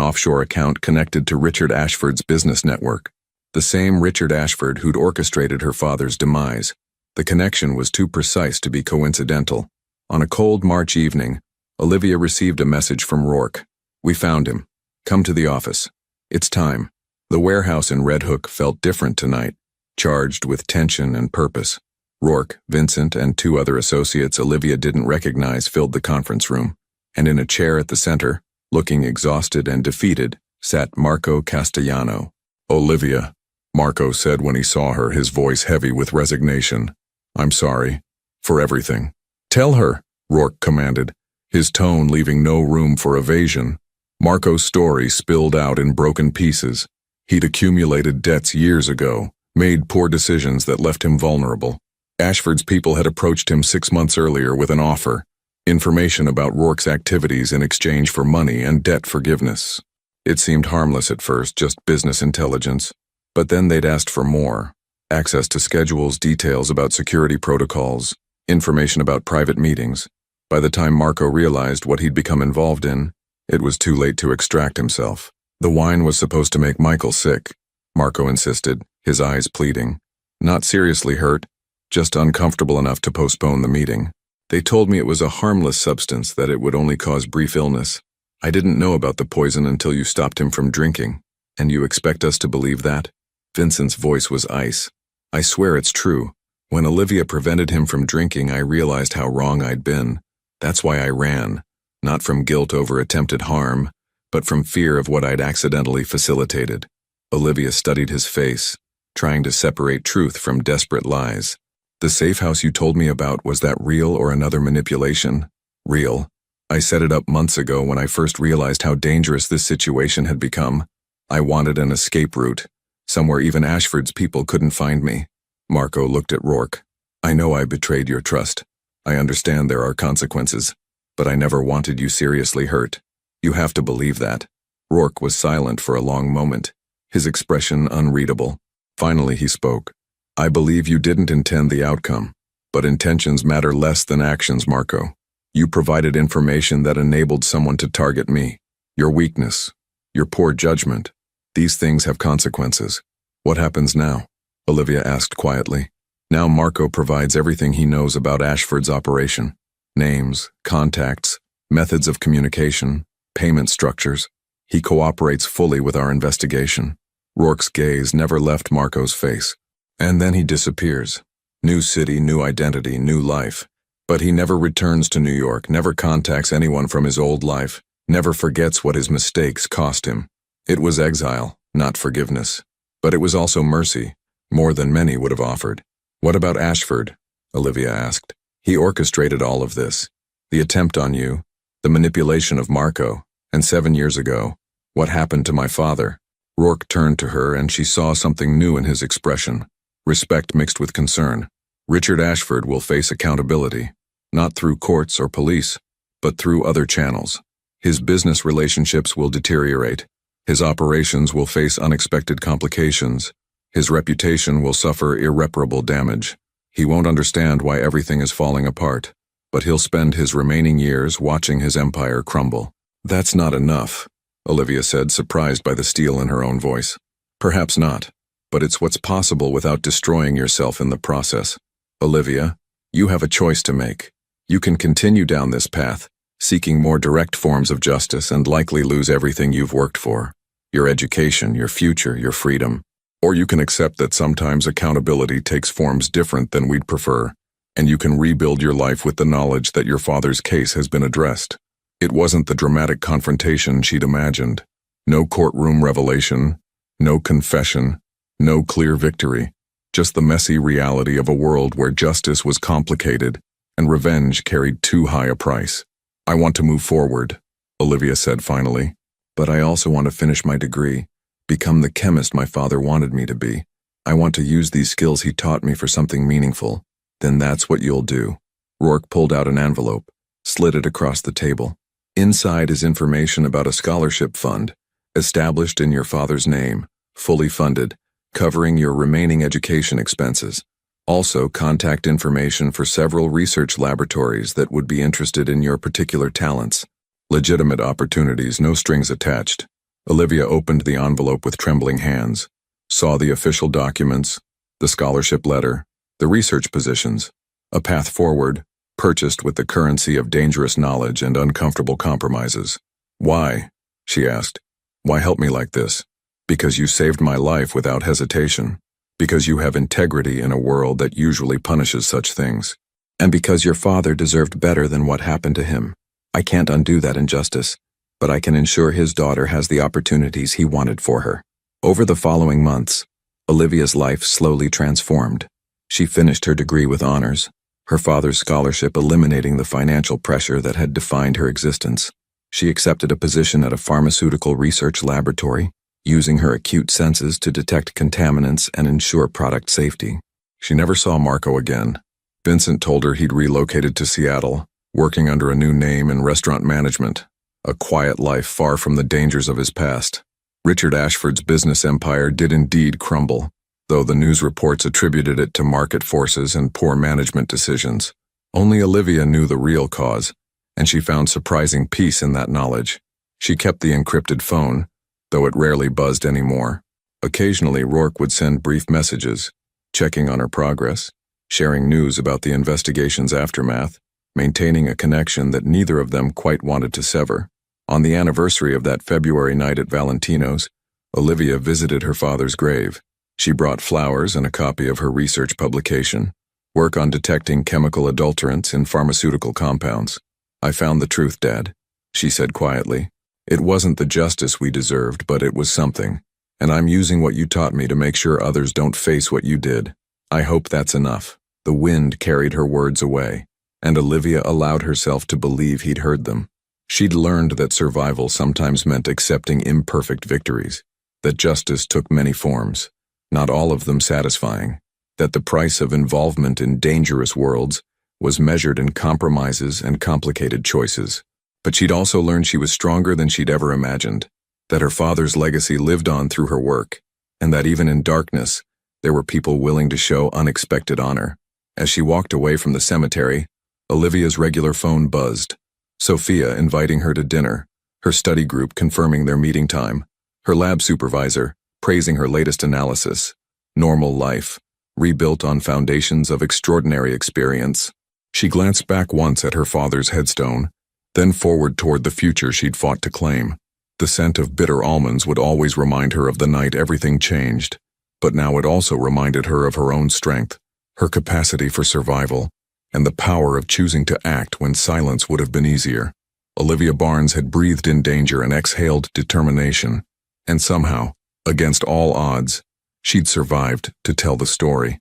offshore account connected to Richard Ashford's business network. The same Richard Ashford who'd orchestrated her father's demise. The connection was too precise to be coincidental. On a cold March evening, Olivia received a message from Rourke. "We found him. Come to the office. It's time." The warehouse in Red Hook felt different tonight, charged with tension and purpose. Rourke, Vincent, and 2 other associates Olivia didn't recognize filled the conference room, and in a chair at the center, looking exhausted and defeated, sat Marco Castellano. "Olivia," Marco said when he saw her, his voice heavy with resignation. "I'm sorry. For everything." "Tell her," Rourke commanded, his tone leaving no room for evasion. Marco's story spilled out in broken pieces. He'd accumulated debts years ago, made poor decisions that left him vulnerable. Ashford's people had approached him 6 months earlier with an offer, information about Rourke's activities in exchange for money and debt forgiveness. It seemed harmless at first, just business intelligence. But then they'd asked for more. Access to schedules, details about security protocols, information about private meetings. By the time Marco realized what he'd become involved in, it was too late to extract himself. "The wine was supposed to make Michael sick," Marco insisted. his eyes pleading. Not seriously hurt, just uncomfortable enough to postpone the meeting. They told me it was a harmless substance, that it would only cause brief illness. I didn't know about the poison until you stopped him from drinking. And you expect us to believe that? Vincent's voice was ice. I swear it's true. When Olivia prevented him from drinking, I realized how wrong I'd been. That's why I ran. Not from guilt over attempted harm, but from fear of what I'd accidentally facilitated. Olivia studied his face, trying to separate truth from desperate lies. The safe house you told me about, was that real or another manipulation? Real. I set it up months ago when I first realized how dangerous this situation had become. I wanted an escape route, somewhere even Ashford's people couldn't find me. Marco looked at Rourke. I know I betrayed your trust. I understand there are consequences, but I never wanted you seriously hurt. You have to believe that. Rourke was silent for a long moment, his expression unreadable. Finally he spoke. I believe you didn't intend the outcome, but intentions matter less than actions, Marco. You provided information that enabled someone to target me. Your weakness, your poor judgment, these things have consequences. What happens now? Olivia asked quietly. Now Marco provides everything he knows about Ashford's operation. Names, contacts, methods of communication, payment structures. He cooperates fully with our investigation. Rourke's gaze never left Marco's face. And then he disappears. New city, new identity, new life. But he never returns to New York, never contacts anyone from his old life, never forgets what his mistakes cost him. It was exile, not forgiveness. But it was also mercy, more than many would have offered. What about Ashford? Olivia asked. He orchestrated all of this. The attempt on you, the manipulation of Marco, and 7 years ago, what happened to my father? Rourke turned to her and she saw something new in his expression. Respect mixed with concern. Richard Ashford will face accountability, not through courts or police, but through other channels. His business relationships will deteriorate. His operations will face unexpected complications. His reputation will suffer irreparable damage. He won't understand why everything is falling apart, but he'll spend his remaining years watching his empire crumble. That's not enough, Olivia said, surprised by the steel in her own voice. Perhaps not, but it's what's possible without destroying yourself in the process. Olivia, you have a choice to make. You can continue down this path, seeking more direct forms of justice and likely lose everything you've worked for. Your education, your future, your freedom. Or you can accept that sometimes accountability takes forms different than we'd prefer, and you can rebuild your life with the knowledge that your father's case has been addressed. It wasn't the dramatic confrontation she'd imagined. No courtroom revelation, no confession, no clear victory. Just the messy reality of a world where justice was complicated and revenge carried too high a price. I want to move forward, Olivia said finally, but I also want to finish my degree. Become the chemist my father wanted me to be. I want to use these skills he taught me for something meaningful. Then that's what you'll do. Rourke pulled out an envelope, slid it across the table. Inside is information about a scholarship fund, established in your father's name, fully funded, covering your remaining education expenses. Also, contact information for several research laboratories that would be interested in your particular talents. Legitimate opportunities, no strings attached. Olivia opened the envelope with trembling hands, saw the official documents, the scholarship letter, the research positions, a path forward, purchased with the currency of dangerous knowledge and uncomfortable compromises. Why? She asked. Why help me like this? Because you saved my life without hesitation. Because you have integrity in a world that usually punishes such things. And because your father deserved better than what happened to him. I can't undo that injustice, but I can ensure his daughter has the opportunities he wanted for her. Over the following months, Olivia's life slowly transformed. She finished her degree with honors, her father's scholarship eliminating the financial pressure that had defined her existence. She accepted a position at a pharmaceutical research laboratory, using her acute senses to detect contaminants and ensure product safety. She never saw Marco again. Vincent told her he'd relocated to Seattle, working under a new name in restaurant management. A quiet life far from the dangers of his past. Richard Ashford's business empire did indeed crumble, though the news reports attributed it to market forces and poor management decisions. Only Olivia knew the real cause, and she found surprising peace in that knowledge. She kept the encrypted phone, though it rarely buzzed anymore. Occasionally, Rourke would send brief messages, checking on her progress, sharing news about the investigation's aftermath, maintaining a connection that neither of them quite wanted to sever. On the anniversary of that February night at Valentino's, Olivia visited her father's grave. She brought flowers and a copy of her research publication, work on detecting chemical adulterants in pharmaceutical compounds. "I found the truth, Dad," she said quietly. "It wasn't the justice we deserved, but it was something. And I'm using what you taught me to make sure others don't face what you did. I hope that's enough." The wind carried her words away, and Olivia allowed herself to believe he'd heard them. She'd learned that survival sometimes meant accepting imperfect victories, that justice took many forms, not all of them satisfying, that the price of involvement in dangerous worlds was measured in compromises and complicated choices. But she'd also learned she was stronger than she'd ever imagined, that her father's legacy lived on through her work, and that even in darkness, there were people willing to show unexpected honor. As she walked away from the cemetery, Olivia's regular phone buzzed. Sophia inviting her to dinner, her study group confirming their meeting time, her lab supervisor praising her latest analysis. Normal life, rebuilt on foundations of extraordinary experience. She glanced back once at her father's headstone, then forward toward the future she'd fought to claim. The scent of bitter almonds would always remind her of the night everything changed, but now it also reminded her of her own strength, her capacity for survival, and the power of choosing to act when silence would have been easier. Olivia Barnes had breathed in danger and exhaled determination, and somehow, against all odds, she'd survived to tell the story.